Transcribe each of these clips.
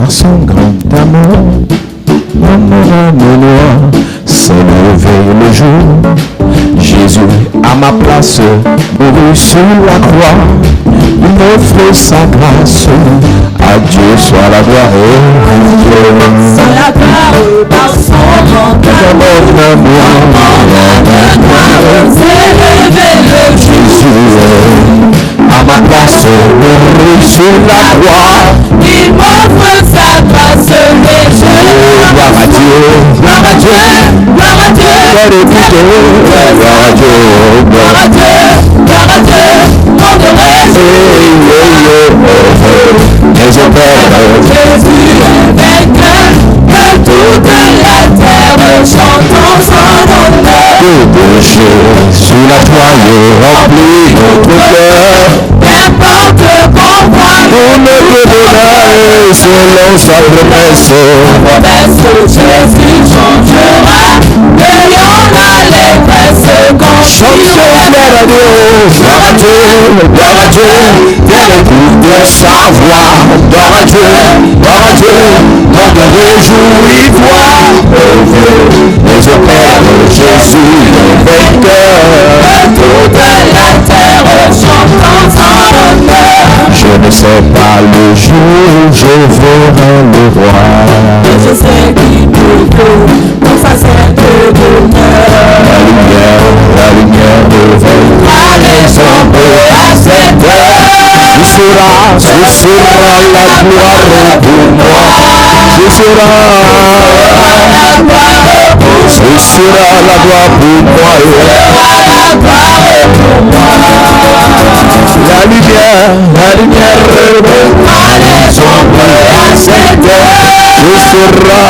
par son grand amour, s'est levé le jour. Jésus, à ma place, mourut sur la croix. Il m'offre sa grâce. À Dieu soit la gloire. Soit la gloire par son grand amour. S'est levé le jour. À ma place, mourut sur la croix. Il m'offre sa grâce et je Gloire à Dieu, gloire à Dieu, gloire à Dieu, gloire à Dieu, gloire à Dieu, gloire à Dieu, nom de Jésus est vainqueur, que toute la terre chante en son honneur. Que de Jésus la joie remplit notre cœur. N'importe qu'on voit, On ne peut donner selon sa promesse. promesse Jésus changera, et y en a les presses qu'on Chantons gloire à Dieu, gloire à Dieu, gloire à Dieu. Viens écouter sa voix. Gloire à Dieu, nom de réjouis-toi. Oh Dieu, les Père, Jésus est vainqueur. toute la terre chante en son honneur. Je ne sais pas le jour où je verrai le roi. Et je sais qu'il nous faut pour sa sainte demeure. La lumière devrait Allez chamber à cette heure. ce sera la gloire pour moi. Ce sera la gloire pour moi. La lumière Allez chamber à cette heure. ce sera.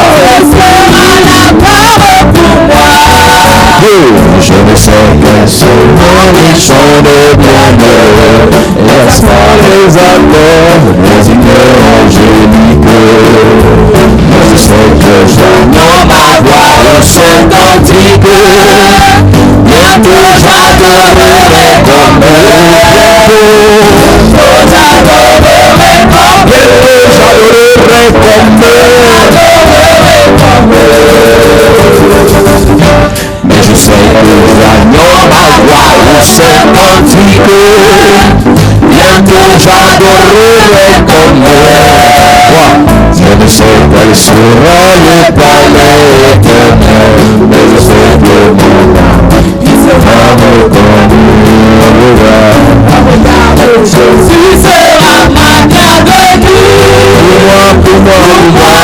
La gloire pour moi. Je ne sais qu'un seul nom, les chants de bonheur, laisse pas les accords, les hymnes angéliques. Je sais que j'entends ma voix au chant cantique, bientôt j'adorerai comme eux. Bientôt j'adorerai comme eux. Mais je sais que j'agnon ma voix au chant cantique, bientôt j'adorerai comme eux. Je ne sais quel sera le palais éternel, mais je sais que mon âme qui sera reconnue. Jésus sera ma bienvenue. Pour moi,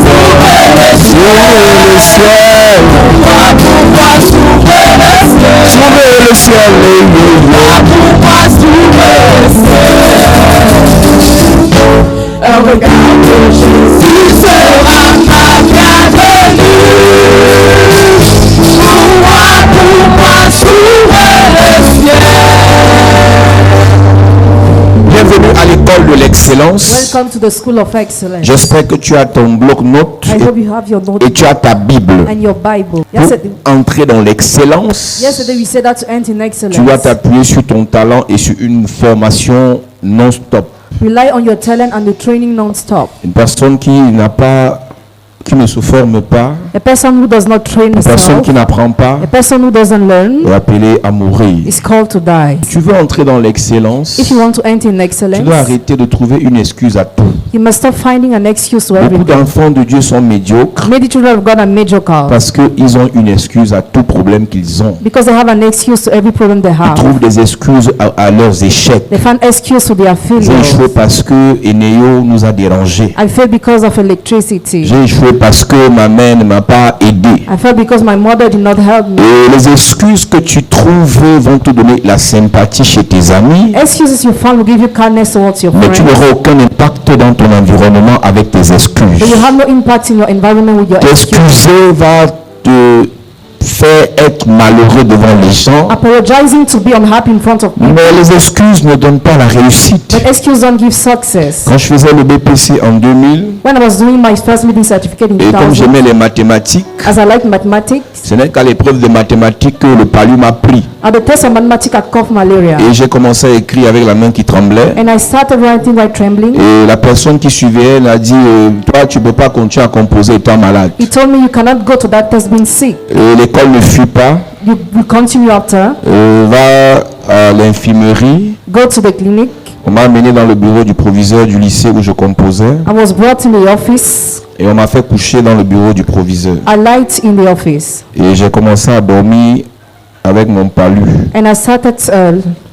Sauver le ciel. sauver le ciel, Pour moi, sauver le ciel. sauver le ciel, Pour moi, sauver le ciel. Un regard de Jésus sera ma bienvenue. Pour moi, sauver le ciel. Bienvenue à l'école de l'excellence. Welcome to the School of Excellence. J'espère que tu as ton bloc-notes I hope you have your et notebook tu as ta Bible. and your Bible. Pour entrer dans l'excellence, Yesterday we said that to enter in tu dois excellence, t'appuyer sur ton talent et sur une formation non-stop. rely on your talent and the training non-stop. Une personne qui ne se forme pas, A person who does not train une personne himself, qui n'apprend pas, a person who doesn't learn, est appelée à mourir. is called to die. Tu veux entrer dans l'excellence, If you want to enter in tu dois excellence, arrêter de trouver une excuse à tout. you must stop finding an excuse to Beaucoup everything. d'enfants de Dieu sont médiocres Many children of God are mediocre parce qu'ils ont une excuse à tout problème qu'ils ont. because they have an excuse to every problem they Ils have. trouvent des excuses à leurs échecs. They find excuse to their J'ai failures. échoué parce que Eneo nous a dérangés. I failed because of electricity. J'ai échoué parce que ma mère ne m'a pas aidé. I failed because my mother did not help me. Et les excuses que tu trouves vont te donner la sympathie chez tes amis, Excuses you found will give you kindness towards your mais tu friends. n'auras aucun impact dans ton environnement avec tes excuses. But you have no impact in your environment with your excuses. T'excuser va te fait être malheureux devant les gens. apologizing to be unhappy in front of people. Mais les excuses ne donnent pas la réussite. But excuses don't give success. Quand je faisais le BPC en 2000, When I was doing my first meeting certificate in et comme 2000, j'aimais les mathématiques, as I like mathematics, ce n'est qu'à l'épreuve de mathématiques que le palu m'a pris. at the test of mathematics I caught malaria. Et j'ai commencé à écrire avec la main qui tremblait. And I started writing while trembling. Et la personne qui suivait elle a dit toi tu peux pas continuer à composer étant malade. He told me you cannot go to that test being sick. Et l'école ne fuit pas. You continue after. Va à l'infirmerie. Go to the clinic. On m'a amené dans le bureau du proviseur du lycée où je composais. I was brought in the office. Et on m'a fait coucher dans le bureau du proviseur. I lied in the office. Et j'ai commencé à dormir avec mon palu. And I started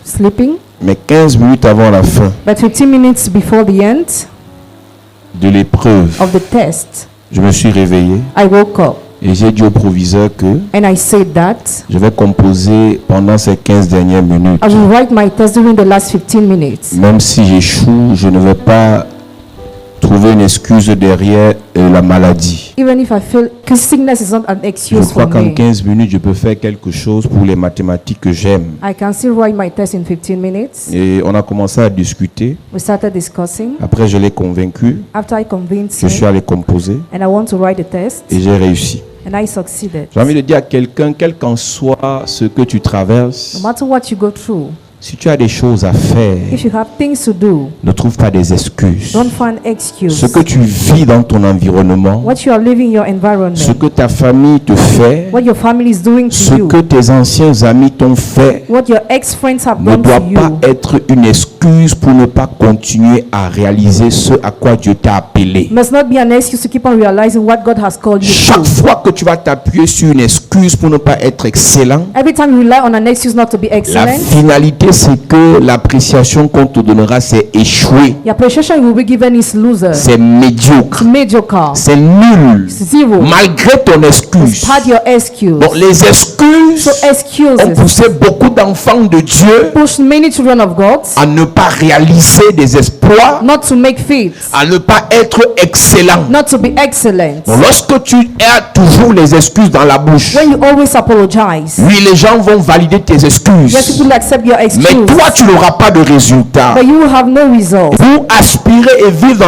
sleeping. Mais 15 minutes avant la fin But 15 minutes before the end de l'épreuve, of the test, je me suis réveillé I woke up. et j'ai dit au proviseur que And I said that je vais composer pendant ces 15 dernières minutes. I will write my test during the last 15 minutes. Même si j'échoue, je ne vais pas trouver une excuse derrière la maladie. Even if I feel, because sickness is not an Je excuse crois for qu'en me. 15 minutes, je peux faire quelque chose pour les mathématiques que j'aime. I can still write my test in 15 minutes. Et on a commencé à discuter. We started discussing. Après, je l'ai convaincu. After I convinced Je suis him, allé composer and I want to write the test, et j'ai réussi. and I succeeded. J'ai envie de dire à quelqu'un, quel qu'en soit ce que tu traverses, No matter what you go through, si tu as des choses à faire, if you have things to do, ne trouve pas des excuses. don't find excuse. Ce que tu vis dans ton environnement, What you are living in your ce environment, que ta famille te fait, what your family is doing ce to you, que tes anciens amis t'ont fait, what your ex-friends have ne done doit to pas you, être une excuse pour ne pas continuer à réaliser ce à quoi Dieu t'a appelé. must not be an excuse to keep on realizing what God has called you Chaque to. fois que tu vas t'appuyer sur une excuse pour ne pas être excellent, Every time you rely on an excuse not to be la excellent, finalité c'est que l'appréciation qu'on te donnera c'est échoué, the appreciation you will be given is loser, c'est médiocre, mediocre, c'est nul, zero. malgré ton excuse. Despite your excuse. Donc les excuses So ont excuses poussé beaucoup d'enfants de Dieu push many children of God à ne pas réaliser des exploits, not to make feats, à ne pas être excellent. not to be excellent. Donc, lorsque tu as toujours les excuses dans la bouche, When you always apologize, oui, les gens vont valider tes yes, excuses, people accept your mais excuse, toi, tu n'auras pas de résultat. but you will have no result. Pour aspirer et vivre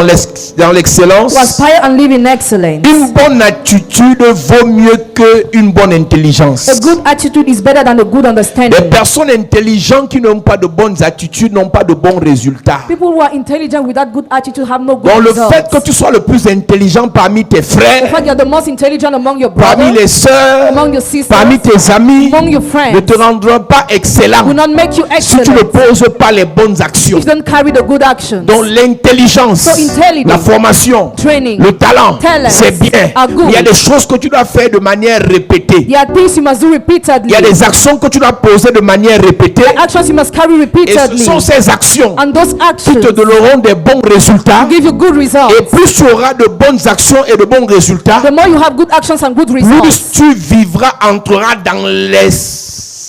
dans l'excellence, To aspire and live in excellence, une bonne attitude vaut mieux qu'une bonne intelligence. a good attitude is better than a good Les understanding. personnes intelligentes qui n'ont pas de bonnes attitudes n'ont pas de bons résultats. People who are intelligent without good attitude have no good Donc le results. fait que tu sois le plus intelligent parmi tes In frères, fact, you're the most intelligent among your parmi brothers, les sœurs, among your sisters, parmi tes amis, among your ne friends, te rendront pas excellent will not make you si tu ne excellent poses pas les bonnes actions. if you don't carry the good actions. Donc l'intelligence, So intelligent, la formation, training, le talent, talents c'est bien. are good. Mais il y a des choses que tu dois faire de manière répétée. There are things you must do Il repeatedly. y a des actions que tu dois poser de manière répétée. Actions you must carry Et ce repeatedly. sont ces actions And those qui actions te donneront des bons résultats. give you good results. Et plus tu auras de bonnes actions et de bons résultats, The more you have good actions and good plus results, tu vivras, entreras dans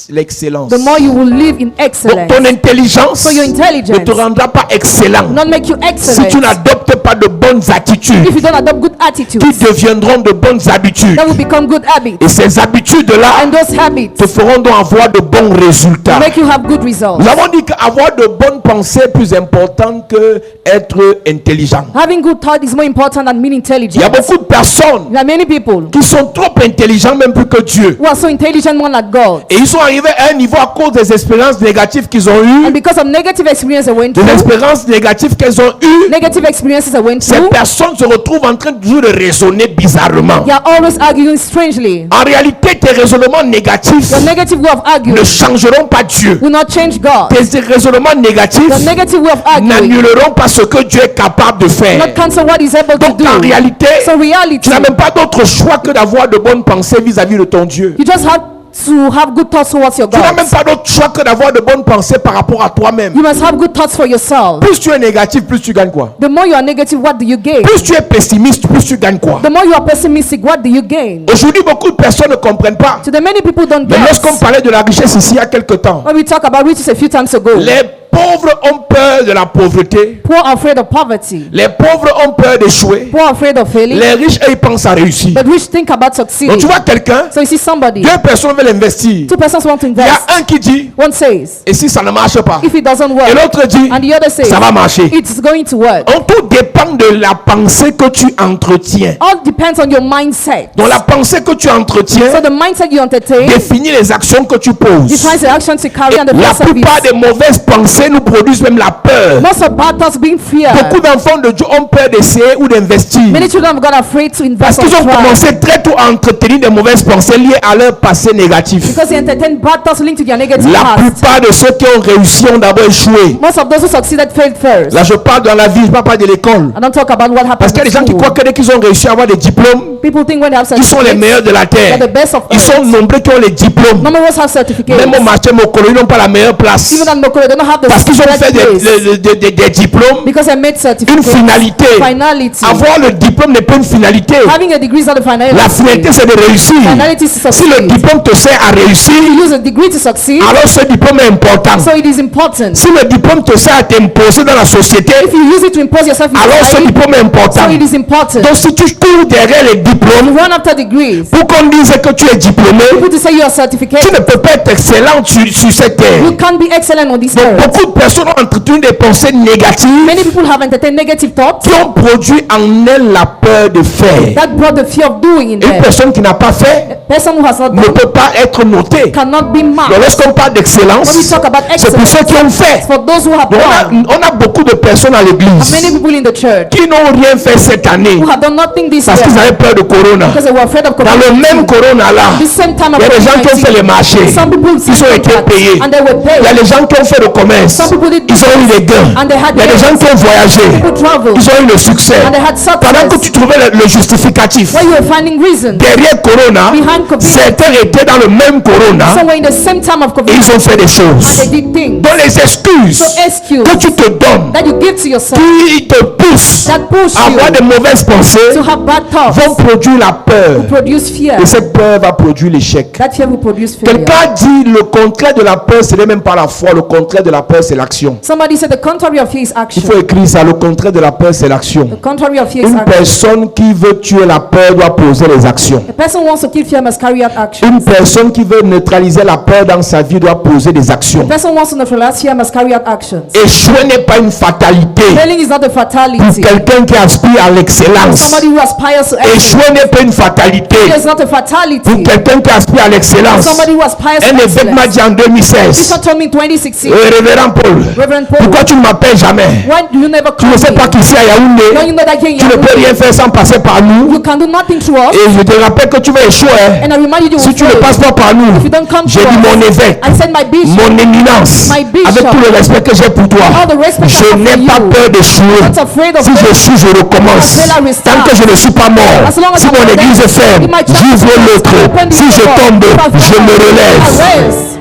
l'excellence. the more you will live in Donc excellence. ton intelligence So your intelligence ne te rendra pas excellent will not make you si excellent tu n'adoptes pas de bonnes attitudes if you don't adopt good attitudes. qui deviendront de bonnes habitudes. That will become good habits. Et ces habitudes-là And those habits te feront donc avoir de bons résultats. make you have good results. Nous avons dit qu'avoir de bonnes pensées est plus important que être intelligent. Having good thought is more important than being Il y intelligent. a beaucoup de personnes There are many people qui sont trop intelligents même plus que Dieu. who are so intelligent more than God. Et ils sont arrivés à un niveau à cause des expériences négatives qu'ils ont And eues, because of negative experiences they went des through, expériences négatives qu'elles ont eues, negative experiences they went ces through, personnes se retrouvent en train toujours de raisonner bizarrement. they are always arguing strangely. En réalité, tes raisonnements négatifs Your negative way of arguing ne changeront pas Dieu. will not change God. Tes raisonnements négatifs Your negative way of arguing n'annuleront pas ce que Dieu est capable de will faire. not cancel what He's able to Donc en do. réalité, So tu reality, n'as même pas d'autre choix que d'avoir de bonnes pensées vis-à-vis de ton Dieu. you just have to have good thoughts towards your Tu n'as God. même pas d'autre choix que d'avoir de bonnes pensées par rapport à toi-même. You must have good thoughts for yourself. Plus tu es négatif, plus tu gagnes quoi? The more you are negative, what do you gain? Plus tu es pessimiste, plus tu gagnes quoi? The more you are pessimistic, what do you gain? Aujourd'hui, beaucoup de personnes ne comprennent pas. So the many people don't Mais get. lorsqu'on parlait de la richesse ici il y a quelque temps, When we talk about riches a few times ago, les pauvres ont peur de la pauvreté. Poor are afraid of poverty. Les pauvres ont peur d'échouer. Poor are afraid of failing. Les riches, eux, ils pensent à réussir. But rich think about Donc succeeding. tu vois quelqu'un, So you see somebody, 2 personnes veulent investir. 2 persons want to Il y invest. a un qui dit, One says, et si ça ne marche pas? if it doesn't Et work, l'autre dit, and the other says, ça va marcher. it's going to work. Donc tout dépend de la pensée que tu entretiens. All depends on your mindset. Donc la pensée que tu entretiens So the mindset you entertain définit les actions que tu poses. defines the action to carry on the La first plupart service. des mauvaises pensées nous produisent même la peur. Most of bad thoughts being fear. Beaucoup d'enfants de Dieu ont peur d'essayer ou d'investir. Many children of God are afraid to Parce invest qu'ils or ont try commencé très tôt à entretenir des mauvaises pensées liées à leur passé négatif. because they entertain bad thoughts linked to their negative La past. plupart de ceux qui ont réussi ont d'abord échoué. Most of those who succeeded failed first. Là, je parle dans la vie, je ne parle pas de l'école. I don't talk about what Parce happened qu'il y a des gens in qui school. croient que dès qu'ils ont réussi à avoir des diplômes, People think when they have ils sont les certificates, meilleurs de la terre. they're the best of Ils sont earth. nombreux qui ont les diplômes. None of us have certificates. Même au marché Mokolo, ils n'ont pas la meilleure place. Even at Mokoro, they don't have the Parce qu'ils ont fait certificates des diplômes. because they made Une certificates. finalité. Finality. Avoir le diplôme n'est pas une finalité. Having a degree is not a finality. La finalité, c'est de réussir. Finality is to Si le succeed. diplôme te sert à réussir, You use a degree to succeed, alors ce diplôme est important. so it is important. Si le diplôme te sert à t'imposer dans la société, If you use it to impose yourself in alors ce society, diplôme est important. so it is important. Donc si tu cours derrière les diplômes Run after degrees. pour qu'on dise que tu es diplômé, People to say you are tu certificated. ne peux pas être excellent sur cette terre. You can't be excellent on this Donc earth. beaucoup de personnes ont entretenu des pensées négatives Many people have entertained negative thoughts qui ont produit en elles la peur de faire. that brought the fear of doing in Une them. personne qui n'a pas fait Person who has not ne done peut pas être notée. cannot be Donc marked. lorsqu'on parle d'excellence, When we talk about c'est pour excellence, ceux qui ont fait. for those who have Donc done, on a beaucoup de personnes à many l'église people in the church qui n'ont rien fait cette année who have done nothing this parce qu'ils year avaient peur de Corona. because they were afraid of Dans le même COVID-19. Corona là, The same time il y of a des gens qui ont fait les COVID-19, marchés, some people ils ont été payés. and they were Il y a paid. des gens qui ont fait le commerce, Some people did ils ont eu des gains. and they had Il y a des gens gains. qui ont voyagé, People traveled ils ont eu le succès. and they had Pendant que success. tu trouvais le justificatif, When you were finding reasons, derrière Corona, Behind COVID. certains étaient dans le même Corona so when in the same time of et COVID, ils ont fait des and choses. they did things, Dans les excuses so excuse que tu te donnes, that you give to yourself qui te poussent that push à avoir de you mauvaises pensées, to have bad thoughts, vont produire la peur. produce fear. Et cette peur va produire l'échec. That fear will produce failure. Quelqu'un dit le contraire de la peur, ce n'est même pas la foi. Le contraire de la peur, c'est l'action. Somebody said the contrary of fear is Il action. faut écrire ça. Le contraire de la peur, c'est l'action. The contrary of fear is Une action. personne qui veut tuer la peur doit poser les actions. A person who wants to kill fear must carry out action. Une personne qui veut neutraliser la peur dans sa vie doit poser des actions. A person who wants to neutralize fear must carry out actions. Échouer n'est pas une fatalité Failing is not a pour fatality. quelqu'un qui aspire à l'excellence. Somebody who aspires to excellence. Échouer n'est pas une fatalité Fear is not a pour fatality. quelqu'un qui aspire à l'excellence. Somebody who aspires Un to évêque m'a excellence. dit en 2016, Bishop told me in 2016, Révérend Paul, Reverend Paul, pourquoi tu ne m'appelles jamais? why do you never Tu call ne sais pas me? qu'ici à Don't Yaoundé, you know that here in tu ne peux Yaoundé, rien faire sans passer par nous. you can do nothing through us? Et je te rappelle que tu vas échouer. And I remind you, Si tu ne passes pas par nous, if you don't come to j'ai dit mon us, évêque, I said my bishop, mon éminence, My bishop, avec tout le respect que j'ai pour toi, all the respect I je have n'ai for pas you, peur d'échouer. I'm not afraid of Si failing. j'échoue, je recommence. Until I restart. Tant que je ne suis pas mort, As long as si I'm mon not église dead, est ferme, if my church j'ouvre is l'autre. open, Si je tombe, je me relève. Arrest.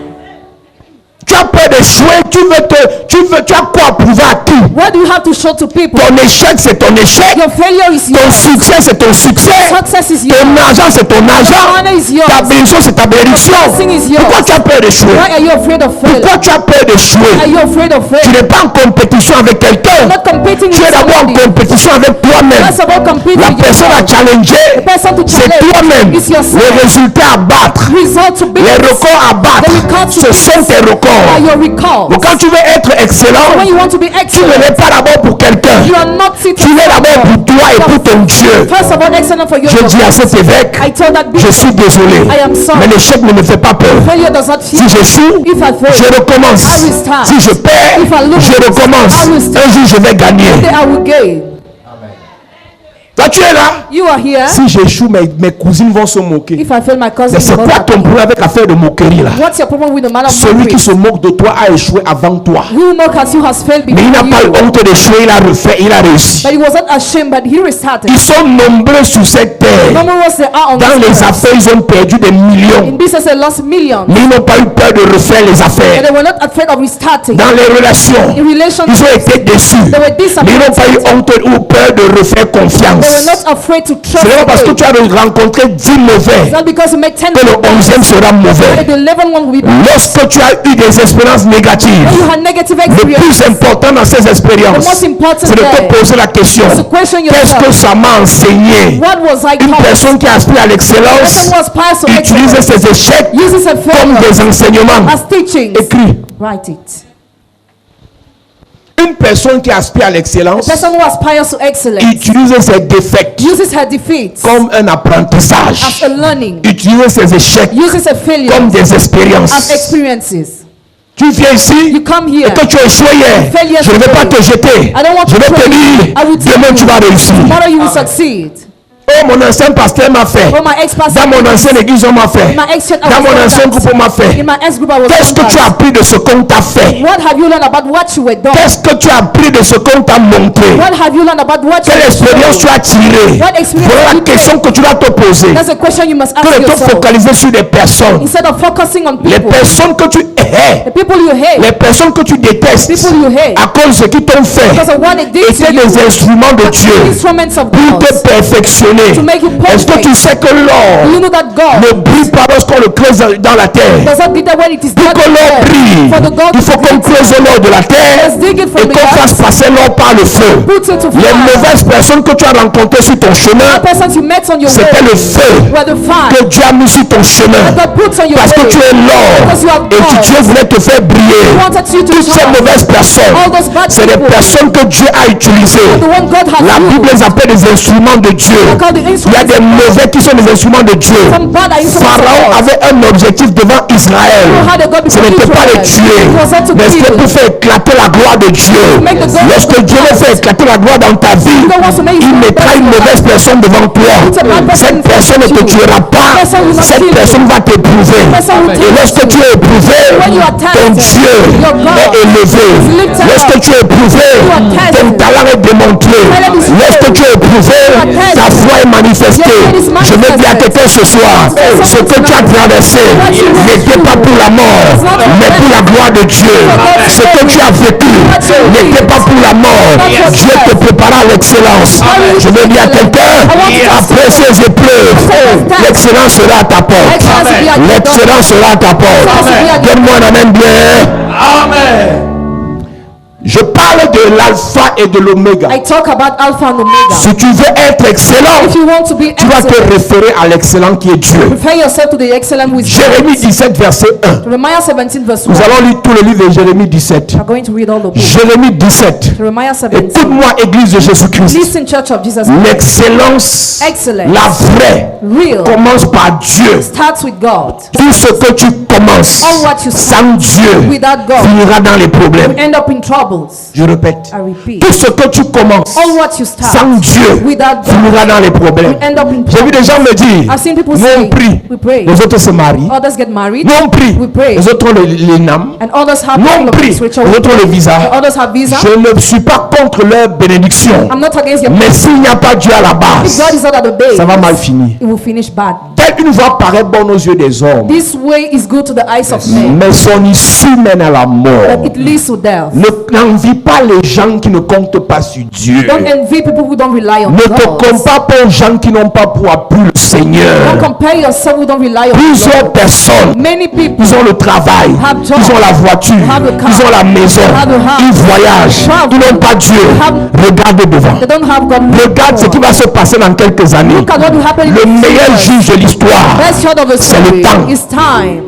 Tu as peur d'échouer, tu as quoi à prouver à qui? What do you have to show to people? Ton échec, c'est ton échec. Your failure is Ton yours. succès, c'est ton succès. Success is yours. Ton argent, c'est ton argent. Honor is yours. Ta bénédiction, c'est ta bénédiction. blessing is yours. Pourquoi tu as peur d'échouer? Why are you afraid of failure? Pourquoi tu as peur Are d'échouer? you afraid of Tu failure? n'es pas en compétition avec quelqu'un. You're not competing Tu with es d'abord en somebody. compétition avec toi-même. First of all, compete La with personne à yourself. challenger, The person to c'est challenge toi-même. is yourself. Les résultats à battre, Result to be les records à battre, The records to ce beat sont tes are records. your recall. Donc quand tu veux être excellent, When you want to be tu ne excellent, l'es pas d'abord pour quelqu'un. you are not sitting Tu l'es d'abord pour toi et pour ton Dieu. First of all, excellent for you. Je dis à cet évêque, I told that je bishop, suis désolé, I am sorry. mais l'échec ne me fait pas peur. failure does not fear. Si j'échoue, If I fail, je recommence. I will start. Si je perds, If I lose, je recommence. I will start. Un jour, je vais gagner. then I will gain. Toi, tu es là. You are here. Si j'échoue, mes cousines vont se moquer. If I fail, my cousin Mais c'est will not quoi ton happy. problème avec l'affaire de moquerie là? What's your problem with the man of Celui qui mockery? se moque de toi a échoué avant toi. Who mock at you has failed Mais il n'a before pas eu you. honte d'échouer, il a refait, il a réussi. But he was not ashamed, but he restarted. Ils sont nombreux sur cette terre. Number was they are on Dans this les earth. affaires, ils ont perdu des millions. In business, they lost millions. Mais ils n'ont pas eu peur de refaire les But affaires. they were not afraid of restarting. Dans les relations, In relationships, ils ont été déçus. they were Mais ils n'ont pas eu disappointed. honte ou peur de refaire confiance. were not afraid to Ce trust n'est pas parce que faith. tu as rencontré 10 mauvais It's not because you make 10 que le 11e sera mauvais. the 11th one will be bad. Lorsque tu as eu des expériences négatives, You had negative le plus experience. important dans ces The expériences, most important c'est de te there poser la question, is to question qu'est-ce que yourself. ça m'a enseigné? What was I Une taught? personne qui aspire à l'excellence Person was passed to utilise excellence. ses échecs Uses a comme failure des enseignements. as teachings. Écrit. Write it. Une personne qui aspire à l'excellence The person who aspires to excellence utilise ses défaites uses her defeats comme un apprentissage. as a learning, Utilise ses échecs uses a failure comme des as expériences. experiences. Tu viens ici You come et here. que tu as échoué hier. Failure Je ne vais pas te jeter. I don't want Je to vais te throw you. dire, I will tell demain you. tu vas réussir. Tomorrow you will succeed. Oh, mon ancien pasteur m'a fait. Oh, my ex-pastor. Dans mon ancienne église, on m'a fait. My ex-church, I Dans was mon done ancien that. groupe, on m'a fait. In my ex-group, I was Qu'est-ce done que tu that. as appris de ce qu'on t'a fait? What have you learned about what you were done? Qu'est-ce que tu as appris de ce qu'on t'a montré? What have you learned about what you Quelle were expérience tu shown? as tirée? What experience Voilà have la you question que tu dois te poser. That's a question you must Que ask de te yourself. focaliser sur des personnes. Instead of focusing on Les people, personnes que tu hais. the people you hate, Les personnes que tu détestes. people you hate, À cause de ce qu'ils t'ont fait. because of what they did to Étaient you, des instruments de Dieu. instruments of Pour God. te perfectionner. To make you Est-ce que perfect. tu sais que l'or You know that God ne brille pas lorsqu'on le creuse dans la terre? does not glitter when it is Pour not que l'or there. brille, For the God il faut to qu'on glitter. creuse l'or de la terre Let's dig it et from the qu'on fasse earth, passer l'or par le feu. put it to Les fire. mauvaises personnes que tu as rencontrées sur ton chemin, The persons you met on your c'était le way feu were the fire que Dieu a mis sur ton chemin. God puts on your Parce que way. tu es l'or Because you are et que God. Dieu voulait te faire briller. He wanted you to Toutes ces shine. mauvaises personnes, All those bad c'est des people, personnes que Dieu a utilisées. the one God has La Bible used. les appelle des instruments de Dieu. They're called the Il y a instruments des of God. mauvais qui sont des instruments de Dieu. Some bad are instruments of Pharaon God. avait un objectif devant Israël. How they got Ce before n'était pas les Israel. tuer, It was not to mais c'était kill. pour faire éclater la gloire de Dieu. make the glory Lorsque of Dieu God. veut faire éclater la gloire dans ta vie, God wants to make you il mettra une mauvaise personne devant toi. Put a bad person Cette in front personne ne of te you. tuera pas. Person will not Cette kill you. personne va t'éprouver. Person will Et test lorsque you. tu es éprouvé, When you are ton tested, Dieu your God est élevé. is lifted Lorsque up. tu es éprouvé, You are tested. ton talent est démontré. Talent is Lorsque tu es éprouvé, are tested. ta foi est manifestée. Your faith is Je veux dire à quelqu'un ce soir, ce que tu as traversé n'était pas pour la mort, mais pour la gloire de Dieu. Ce que tu as vécu n'était pas pour la mort. Dieu te prépara à l'excellence. Je veux dire à quelqu'un, après ces épreuves, l'excellence sera à ta porte. L'excellence sera à ta porte. Donne-moi un amen bien. Amen. Je parle de l'alpha et de l'oméga. I talk about Alpha and Omega. Si tu veux être excellent, If you want to be tu dois te excellent, référer à l'excellent qui est Dieu. prepare yourself to the excellent with Jérémie 17, verset 1. Jeremiah 17 verse 1. Nous allons lire tout le livre de Jérémie 17. We are going to read all the book. Jérémie 17. Jeremiah 17. Écoute-moi, Église de Jésus-Christ. Listen, Church of Jesus. L'excellence, Excellence. la vraie, Real commence par Dieu. starts with God. Tout ce que tu commences All what you start sans Dieu without God finira dans les problèmes. end up in troubles. Je répète. I repeat. Tout ce que tu commences All what you start sans Dieu without God finira dans les problèmes. end up in J'ai vu trouble. des gens me dire, I've seen people nous on say, prie, we pray. les autres se marient. Others get married. Nous on prie, We pray. les autres ont les NAM. And others have Nous on all of prie, this ritual. les autres ont les visas. And others have visa. Je ne suis pas contre leur bénédiction. I'm not against your Mais s'il n'y a pas Dieu à la If base, God is not at the base, ça va mal finir. it will finish bad. Telle une voie paraît bonne aux yeux des hommes, This way is good to the eyes of men, mais son issue mène à la mort. but it leads to death. N'envie pas les gens qui ne comptent pas sur Dieu. Don't envy people who don't rely on Ne te God. compare pas aux gens qui n'ont pas pour appui le Don't Seigneur. compare yourself who don't rely on Plusieurs God. personnes, Many people ils ont le travail, have job, ils ont la voiture, have a car, ils ont la maison, have a house, ils voyagent, travel, ils n'ont pas Dieu. have- Regarde devant. they don't have God. Regarde ce qui va se passer dans quelques années. Look at what will happen in Le the meilleur future. juge de l'histoire. Best shot of the C'est le story temps. is time.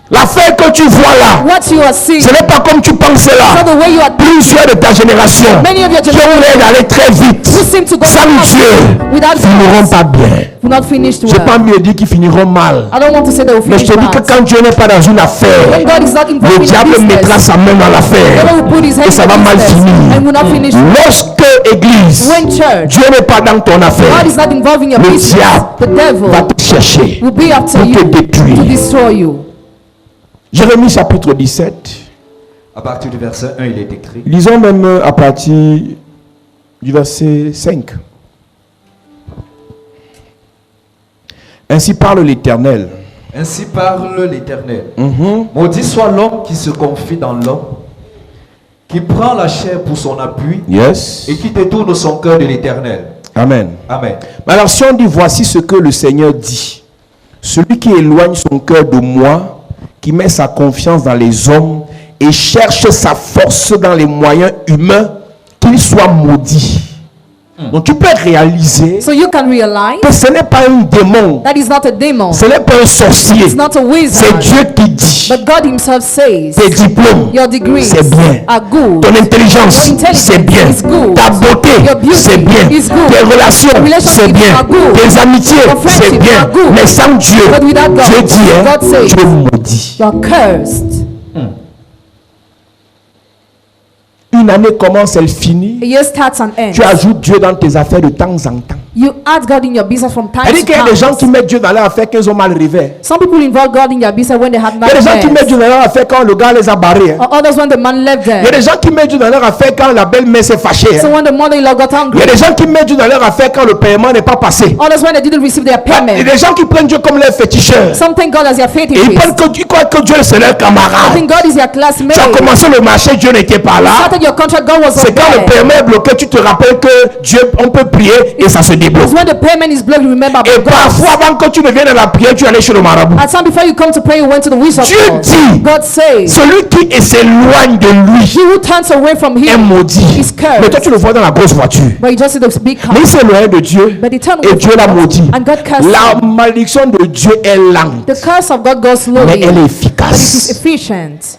L'affaire que tu vois là, What you are seeing, ce n'est pas comme tu pensais not là. the way you are Plusieurs de ta génération Many of your qui ont l'air d'aller très vite, who seem to go sans fast Dieu, without finiront God pas bien. will not finish Je n'ai pas well. mieux dit qu'ils finiront mal. I don't want to say they will Mais je finish te dis que bad. quand Dieu n'est pas dans une affaire, When God is not le involved in the diable mettra business, sa main dans God l'affaire. will put his hand Et ça in va the mal business finir. and will not finish. Lorsque, Église, When church, Dieu n'est pas dans ton affaire, God is not involved in your le business, diable the devil va te chercher will be after pour te you to détruire. destroy you. Jérémie chapitre 17. À partir du verset 1, il est écrit. Lisons même à partir du verset 5. Ainsi parle l'Éternel. Ainsi parle l'Éternel. Maudit soit l'homme qui se confie dans l'homme, qui prend la chair pour son appui Yes. et qui détourne son cœur de l'Éternel. Amen. Amen. Mais alors si on dit voici ce que le Seigneur dit, celui qui éloigne son cœur de moi, qui met sa confiance dans les hommes et cherche sa force dans les moyens humains, qu'il soit maudit. Donc tu peux réaliser So you can realize que ce n'est pas un démon, that is not a demon. ce n'est pas un sorcier, It's not a c'est wizard. Dieu qui dit. But God himself says Tes diplômes, your degrees c'est bien. are good. Ton intelligence, Your intelligence c'est bien. is good. Ta beauté, Your beauty c'est bien. is good. Tes relations, Your relationships c'est bien. are good. Tes amitiés, Your c'est friendships bien. are good. Mais sans Dieu, But without God, Dieu dit, hein, God says, Dieu maudit. You are cursed. Une année commence, elle finit. A year starts and ends. Tu ajoutes Dieu dans tes affaires de temps en temps. You add God in your business from time C'est-à-dire to qu'il y a des gens time. qui mettent Dieu dans leurs affaires qu'ils ont mal rêvé. Some people involve God in their business when they have Il y a des gens qui mettent nightmares. Dieu dans leurs affaires quand le gars les a barrés. hein. Or others when the man left Il y a them. des gens qui mettent Dieu dans leurs affaires quand la belle-mère s'est fâchée. So hein. when the mother-in-law got Il y angry. a des gens qui mettent Dieu dans leurs affaires quand le paiement n'est pas passé. Others when they didn't receive their Il y a payment. des gens qui prennent Dieu comme leur féticheur. Some think God as their faith Et ils increase. pensent que, ils croient que Dieu c'est leur I camarade. think God is their classmate. Tu as commencé le marché, Dieu n'était pas là. Started your contract, God was C'est not quand le there. paiement est bloqué, tu te rappelles que Dieu, on peut prier et ça se débloque. It's when the payment is blocked, you remember Et about God. parfois, avant que tu ne viennes à la prière, tu allais chez le marabout. At some before you come to pray, you went to the wizard. Dieu dit, God says, celui qui s'éloigne de lui he who turns away from est him maudit. is cursed. Mais toi, tu le vois dans la grosse voiture. But you just see the big car. Mais il s'est éloigné de Dieu But he turned et away Dieu from l'a God, maudit. and God cursed La him. malédiction de Dieu est lente, The curse of God goes mais slowly, elle est but it is efficace. efficient.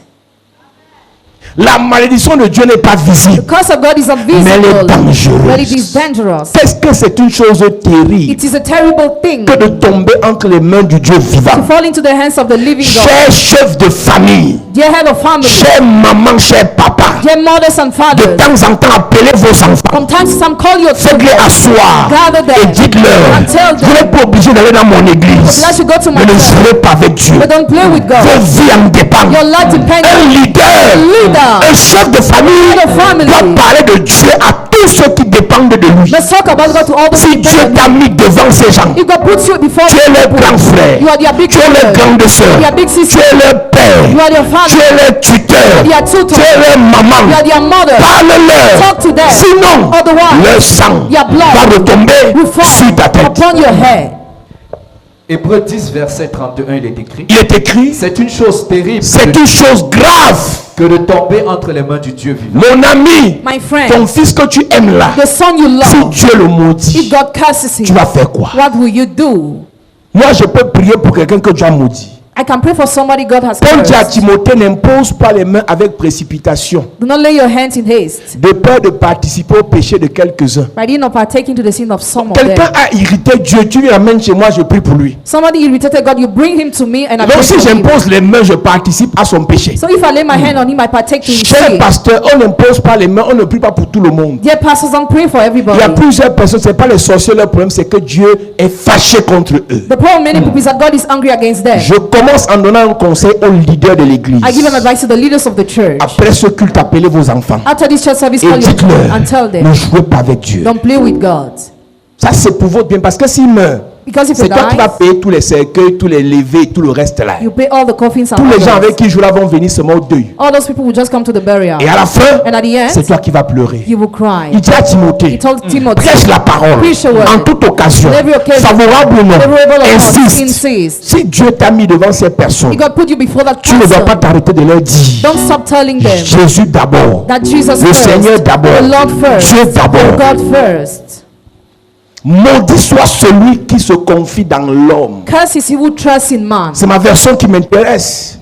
La malédiction de Dieu n'est pas The visible, curse of God is not mais elle est visible, but it is dangereuse. dangerous. Qu'est-ce que c'est une chose terrible It is a terrible thing que de tomber entre les mains du Dieu to vivant. fall into the hands of the living God. Cher chef de famille, Dear head of family, chère maman, cher papa, dear mothers and de fathers, temps en temps appelez vos enfants. from time to time call your Faites-les children. asseoir Gather et them dites-leur, and tell vous n'êtes them, pas obligé d'aller dans mon église, unless you go to my mais ne church, jouez pas avec Dieu. but don't play with God. Vos vies en dépendent. Your life depends Un on leader, leader. un chef de famille Head of family. doit parler de Dieu à tous ceux qui dépendent de lui. Let's talk about God to all those Si people. Dieu t'a mis devant ces gens, If God puts you before tu es leur grand frère, you are their big tu es leur brother, grande sœur, their big tu sister, es leur père, you are their tu father, es leur tuteur, their tutor, tu es leur you maman. are their mother. Parle-leur. Talk to them. Sinon, Otherwise, leur sang your blood va retomber will fall sur ta tête. upon your head. Hébreux 10, verset 31, il est écrit. Il est écrit, C'est une chose terrible c'est une chose grave. que de tomber entre les mains du Dieu vivant. Mon ami, My friend, ton fils que tu aimes là, the son you si love, Dieu le if maudit, God curses tu him, vas faire quoi? what will you do? Moi, je peux prier pour quelqu'un que Dieu a maudit. I can pray for somebody God has Paul dit à cursed. Timothée, n'impose pas les mains avec précipitation, Do not lay your hands in haste, de peur de participer au péché de quelques-uns. but do not partake into the sin of some of Quelqu'un them. a irrité Dieu, tu lui amènes chez moi, je prie pour lui. Somebody irritated God, you bring him to me and I Donc pray si for him. j'impose les mains, je participe à son péché. So if I lay my hand on him, I partake to his Cher sin. pasteur, on n'impose pas les mains, on ne prie pas pour tout le monde. Dear pastors, don't pray for Il everybody. y a plusieurs personnes, ce n'est pas les sorciers, leur problème, c'est que Dieu est fâché contre eux. The problem of many people is that God is angry against them. Je commence en donnant un conseil aux leaders de l'église. I give them advice to the leaders of the church. Après ce culte, appelez vos enfants After this church service, et call your children dites-leur, and tell them, ne jouez pas avec Dieu. don't play with God. Ça, c'est pour votre bien, parce que s'il meurt, Because if c'est he toi qui vas dies, payer tous les cercueils, tous les levées, tout le reste là. you pay all the coffins and Tous les gens others. avec qui il joue là vont venir seulement au deuil. All those people will just come to the burial. Et à la fin, And at the c'est end, toi qui vas pleurer. you will cry. Il dit à He Timothée, told Timothy, prêche la parole Preach the word. en toute occasion, On every occasion, favorablement, favorable of God, insiste. insist. Si Dieu t'a mis devant ces personnes, If God put you before that tu ne dois pas person, t'arrêter de leur dire don't stop telling them Jésus d'abord, that Jesus le first, Seigneur d'abord, the Lord first, Dieu d'abord. God first. Maudit soit celui qui se confie dans l'homme. Curse is he who trusts in man. C'est ma version qui m'intéresse.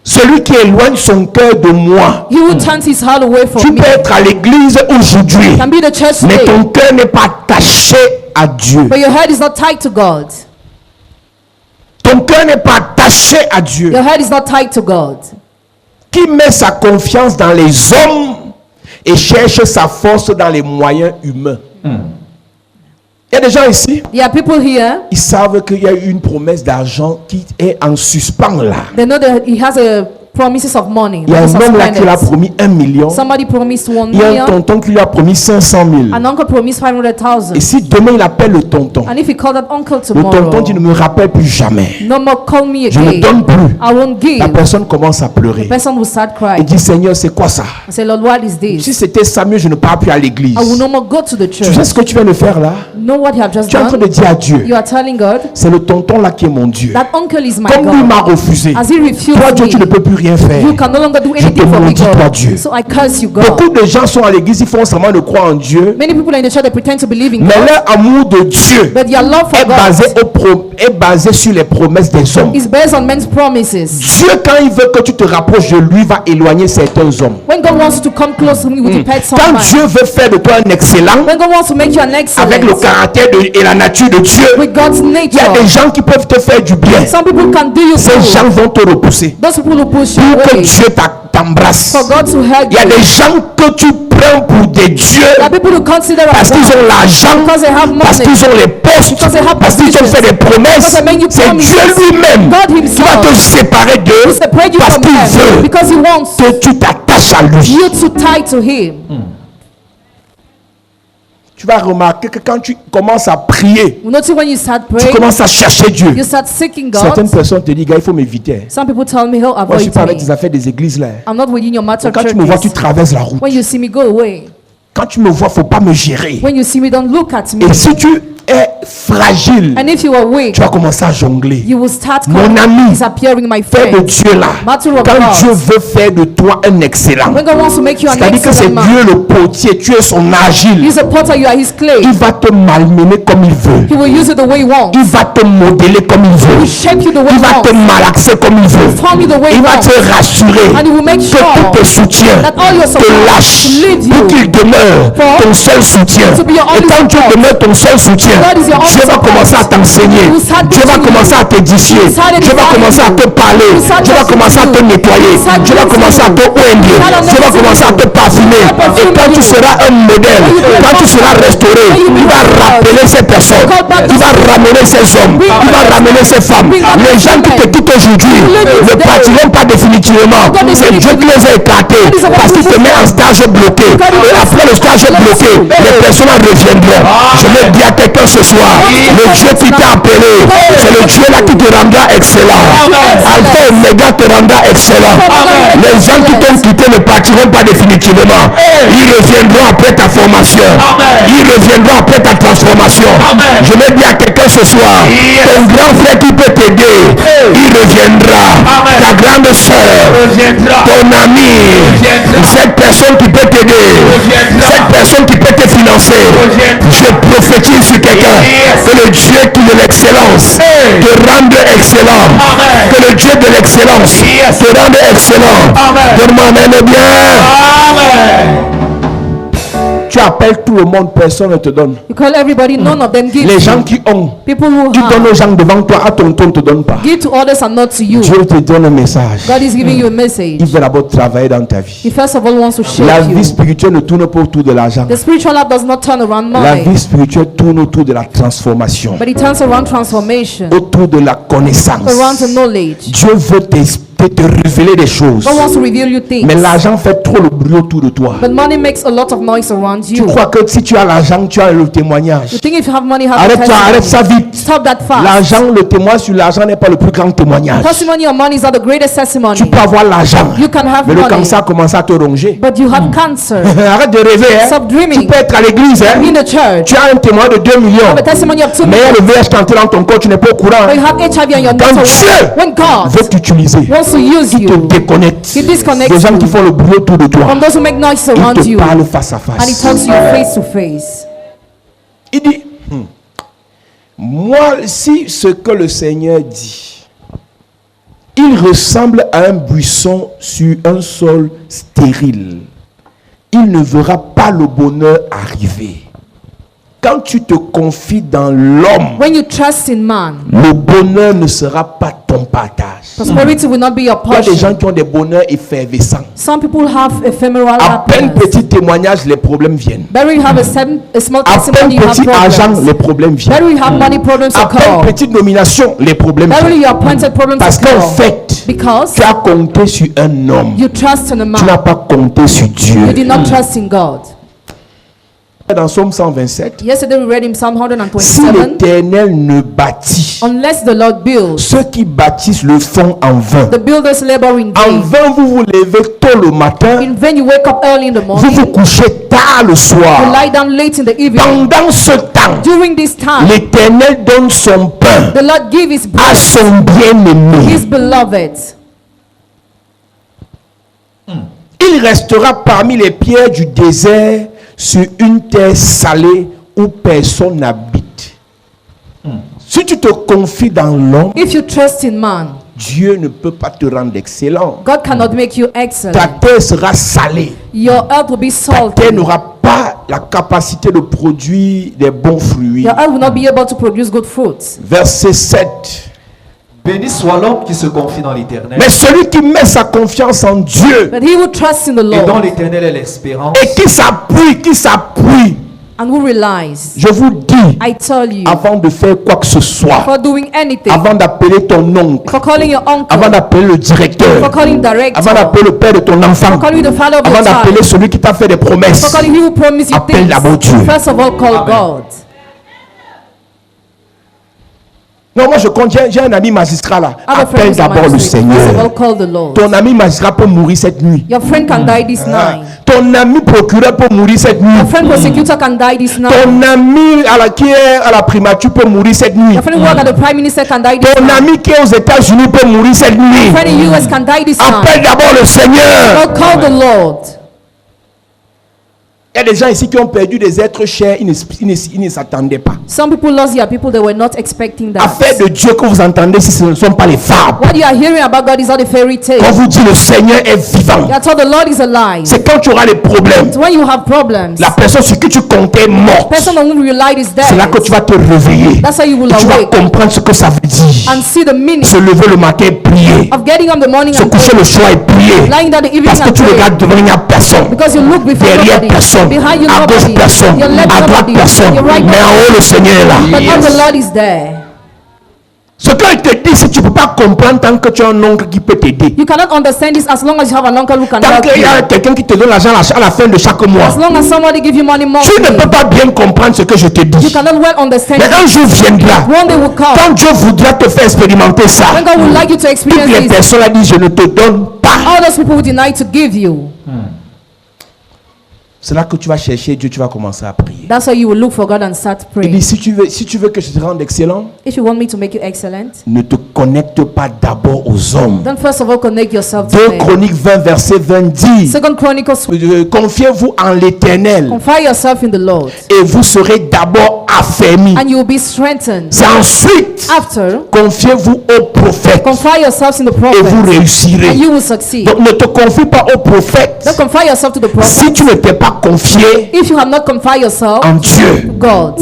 Celui qui éloigne son cœur de moi. He who turns his heart away Tu from me peux être à l'église aujourd'hui, can be the church mais today, ton cœur n'est pas attaché à Dieu. but your heart is not tied to God. Ton cœur n'est pas attaché à Dieu. Your heart is not tied to God. Qui met sa confiance dans les hommes et cherche sa force dans les moyens humains. Il y a des gens ici, There are people here, ils savent qu'il y a une promesse d'argent qui est en suspens là. they know that he has a promises of money. Il y a un promises of homme là qui lui a spendings. promis 1 million. Somebody promised 1 Il y a un million. tonton qui lui a promis 500 000. An uncle promised 500,000. Et si demain il appelle le tonton, And if you call that uncle le tonton tomorrow, dit ne me rappelle plus jamais. no more call me Je ne again. donne plus. I won't give. La personne commence à The pleurer. person will start Et crying. dit Seigneur, c'est quoi ça? I say, Lord, what is Si this? c'était Samuel, je ne pars plus à l'église. I will no more go to the Tu sais church. ce que tu viens de faire là? Know what you have just Tu es en train de done? dire à Dieu, You are telling God, c'est le tonton là qui est mon Dieu. that uncle is my Comme lui m'a God. refusé, As he refused toi Dieu, tu ne me, peux plus rien faire. you can no longer do Je te anything for me, maudis, toi Dieu. God. So I curse you, God. Beaucoup de gens sont à l'église, ils font seulement de croire en Dieu, Many people in the church, they pretend to believe in mais God, leur amour de Dieu but their love for est basé, God est basé sur les promesses des hommes. is based on men's promises. Dieu, quand il veut que tu te rapproches de lui, va éloigner certains hommes. When God wants to come close to me, will depend Quand someone. Dieu veut faire de toi un excellent, When God wants to make you an avec le excellent caractère et la nature de Dieu, with God's il y a des nature, gens qui peuvent te faire du bien. some people can do you Ces good. gens vont te repousser Those people who push you pour que away, Dieu t'embrasse. for God to hug Il y a you. des gens que tu prends pour des dieux There are people who consider parce as qu'ils God ont l'argent, because they have parce money. qu'ils ont les postes, Because they have parce qu'ils ont positions. fait des promesses. Because they make you C'est promises. Dieu lui-même God qui va himself te séparer d'eux separate you parce from qu'il them veut because he wants que tu t'attaches à lui. you to tie to him. Tu vas remarquer que quand tu commences à prier, You notice when you start tu praying, commences à chercher Dieu. you start seeking Certaines God. personnes te disent, gars, il faut m'éviter. Some people tell me, oh, Moi, je avoid suis pas avec me. tes affaires des églises là. I'm not within your matter Quand tu me vois, tu churches. traverses la route. When you see me, go away. Quand tu me vois, faut pas me gérer. When you see me, don't look at me. Et si tu es fragile, And if you are weak, tu vas commencer à jongler. you will start Mon ami, disappearing, my Fais de friend. Dieu là. Matter of Quand God. Dieu veut faire de toi un excellent, When God wants to make you an c'est-à-dire que c'est excellent man, Dieu le potier, tu es son argile. he's a potter, you are his clay. Il va te malmener comme il veut. He will use it the way he wants. Il va te modeler comme il He veut. will shape you the way Il he va te wants. malaxer comme il veut. Form you the way he Il va wants. te rassurer And he will make que sure tous tes soutiens that all your te support lâchent lead you pour qu'il demeure for ton seul soutien. to be your Et only quand Dieu support. demeure ton seul soutien, God is your only Dieu va support. commencer à t'enseigner. He will start Dieu va teaching commencer you. à t'édifier. He will start Dieu va edifying commencer à you. te parler. He will start Dieu va teaching commencer à you. te nettoyer. He will start Dieu va cleansing commencer à you. te oindre. He will start Dieu va anointing commencer à you. te parfumer. He will Et perfume quand tu you. seras un modèle, When you be quand tu a seras prophet, restauré, when you be il va a prophet, rappeler ces personnes. God back Il va ramener ces hommes. Bring Il va back ramener ces femmes. Bring back Les gens qui te women. quittent aujourd'hui ne today. partiront pas définitivement. God is C'est Dieu qui les a écartés God is the one parce who qu'il te puts met en them. stage bloqué. God is Et the après le stage one who bloqué, puts them. les personnes reviendront. Je vais dire à quelqu'un ce soir, le Dieu qui t'a appelé, c'est le Dieu là qui te rendra excellent. Alpha et Omega te rendra excellent. Les gens qui t'ont quitté ne partiront pas définitivement. Ils reviendront après ta formation. Ils reviendront après ta transformation. Je vais dire à quelqu'un ce soir, ton grand frère qui peut t'aider, il reviendra. Ta grande soeur, ton ami, cette personne qui peut t'aider, cette personne qui peut te financer. Je prophétise sur quelqu'un que le Dieu qui de l'excellence te rende excellent. Que le Dieu de l'excellence te rende excellent. Donne-moi un bien. Tu appelles tout le monde, personne ne te donne. You call everybody, none of them give. Les gens qui ont, People who tu donnes aux have gens devant toi, à ton tour ne te donne pas. give to others and not to you. Dieu te donne un message. God is giving you a message. Il veut d'abord travailler dans ta vie. He first of all wants to La shape vie you. spirituelle ne tourne pas autour de l'argent. The spiritual life does not turn around La money, vie spirituelle tourne autour de la transformation, but it turns around transformation, autour de la connaissance. around the knowledge. Dieu veut te révéler des choses. God wants to reveal you things, Mais l'argent fait trop le bruit autour de toi. but money makes a lot of noise around Tu you. crois que si tu as l'argent, tu as le témoignage. You think if you have money, you have a Arrête ça testimony. vite. Stop that fast. L'argent, le témoignage sur l'argent n'est pas le plus grand témoignage. Testimony of money is not the greatest testimony. Tu peux avoir l'argent, You can have mais le money, cancer commence à te ronger. but you have cancer. Arrête de rêver. Hein. Stop dreaming. Tu peux être à l'église. Hein. In the church, Tu as un témoin de 2 millions. have a testimony of 2 Mais million, le VIH entré dans ton corps, tu n'es pas au courant. but you have HIV on your Quand nose. Dieu When God veut t'utiliser, wants to use il te you, déconnecte. He disconnects Des gens you qui font le bruit autour de toi. from those who make noise Il around te you, parle face à and He face. talks to you face to face. Il dit, moi, si ce que le Seigneur dit, il ressemble à un buisson sur un sol stérile, il ne verra pas le bonheur arriver. Quand tu te confies dans l'homme, When you trust in man, le bonheur ne sera pas ton partage. prosperity will not be your Il y a des portion. gens qui ont des bonheurs effervescents. Some people have ephemeral À peine happiness. petit témoignage, les problèmes viennent. Better you have a small À peine testimony, you have petit argent, problems. les problèmes viennent. Better you have money problems À to peine call. petite nomination, les problèmes Better viennent. you appointed problems Parce to qu'en call. fait, Because Tu as compté sur un homme. you trust in a Tu n'as man. pas compté sur You Dieu. did not trust in God. Dans Psaume 127, Yesterday we read in Psalm si 127, l'Éternel ne bâtit, unless the Lord builds, ceux qui bâtissent le font en vain. the builders labor in En vain. vain, vous vous levez tôt le matin, In vain you wake up early in the vous morning, vous couchez tard le you soir. lie down late in the evening. Pendant ce temps, During this time, l'Éternel donne son pain the Lord give his à bread, son bien-aimé. his beloved. Il restera parmi les pierres du désert sur une terre salée où personne n'habite. Si tu te confies dans l'homme, If you trust in man, Dieu ne peut pas te rendre excellent. God cannot make you Ta excellent. terre sera salée. Your earth will be Ta terre salty. n'aura pas la capacité de produire des bons fruits. Your earth will not be able to produce good fruits. Verset 7. Béni soit l'homme qui se confie dans l'Éternel Mais celui qui met sa confiance en Dieu But he who trusts in the et dont Lord l'Éternel est l'espérance, et qui s'appuie, and who relies, je vous dis, I tell you, avant de faire quoi que ce soit, for doing anything, avant d'appeler ton oncle, for calling your avant uncle, d'appeler le for directeur, calling avant director, d'appeler le père de ton enfant, for calling the father of avant your d'appeler child, celui qui t'a fait des for promesses, calling he who promised you appelle things, d'abord Dieu. first of all call Amen. God. Non, moi je compte, j'ai un ami magistrat là. Other Appelle friends of d'abord le magistrate, first of all Seigneur. call the Lord. Ton ami magistrat peut mourir cette nuit. Your friend can die this night. Ton ami procureur peut mourir cette nuit. Your friend prosecutor can die this night. Ton ami qui est à la primature peut mourir cette nuit. Your friend who work at the prime minister can die this Ton night. ami qui est aux États-Unis peut mourir cette nuit. Your friend in US can die this Appelle night. d'abord le Seigneur. So call the Lord. Il y a des gens ici qui ont perdu des êtres chers, ils ne s'attendaient pas. Some people lost their people, they were not expecting that. Affaire de Dieu que vous entendez si ce ne sont pas les fables. What you are hearing about God is not a fairy tale. Quand vous dites le Seigneur est vivant, You are told the Lord is alive. c'est quand tu auras les problèmes. So when you have problems, La personne sur qui tu comptais est morte. person on whom you relied is C'est là dead. que tu vas te réveiller. That's how you will Et tu vas awake comprendre ce que ça veut dire. and see the meaning Se lever le matin et prier. of getting up in the morning Se and coucher pray, le soir et prier. lying down the evening Parce que and tu pray. regardes devant, il n'y a personne. Because you look before Derrière nobody, personne. behind you À gauche nobody, personne. your left À droite nobody, personne. your right Mais en nobody. haut le Seigneur est là. But all the Lord is there. Ce qu'il te dit, si tu ne peux pas comprendre tant que tu as un oncle qui peut t'aider. You cannot understand this as long as you have an uncle who can Tant help qu'il y you. a quelqu'un qui te donne l'argent à la fin de chaque mois. As long as somebody give you money Tu ne monthly, peux pas bien comprendre ce que je te you dis. cannot well understand Mais it. un jour viendra. One day will come Quand Dieu voudra te faire expérimenter ça, when God would like you to toutes experience les this. personnes là disent je ne te donne pas. All those people who deny to give you. C'est là que tu vas chercher Dieu, tu vas commencer à prier. That's how you will look for God and start Il dit praying. si tu veux que je te rende excellent, If you want me to make you excellent, ne te connecte pas d'abord aux hommes. then first of all connect yourself to 2 them. Chroniques 20 verset 20 dit Second Chronicles, confiez-vous en l'Éternel confide yourself in the Lord, et vous serez d'abord affermis. and you will be strengthened. C'est ensuite After, confiez-vous aux prophètes confide yourselves in the et vous prophet, réussirez. and you will succeed. Donc ne te confie pas aux prophètes Don't confide yourself to the si prophet tu ne t'es pas confié if you have not confided yourself en Dieu. to God.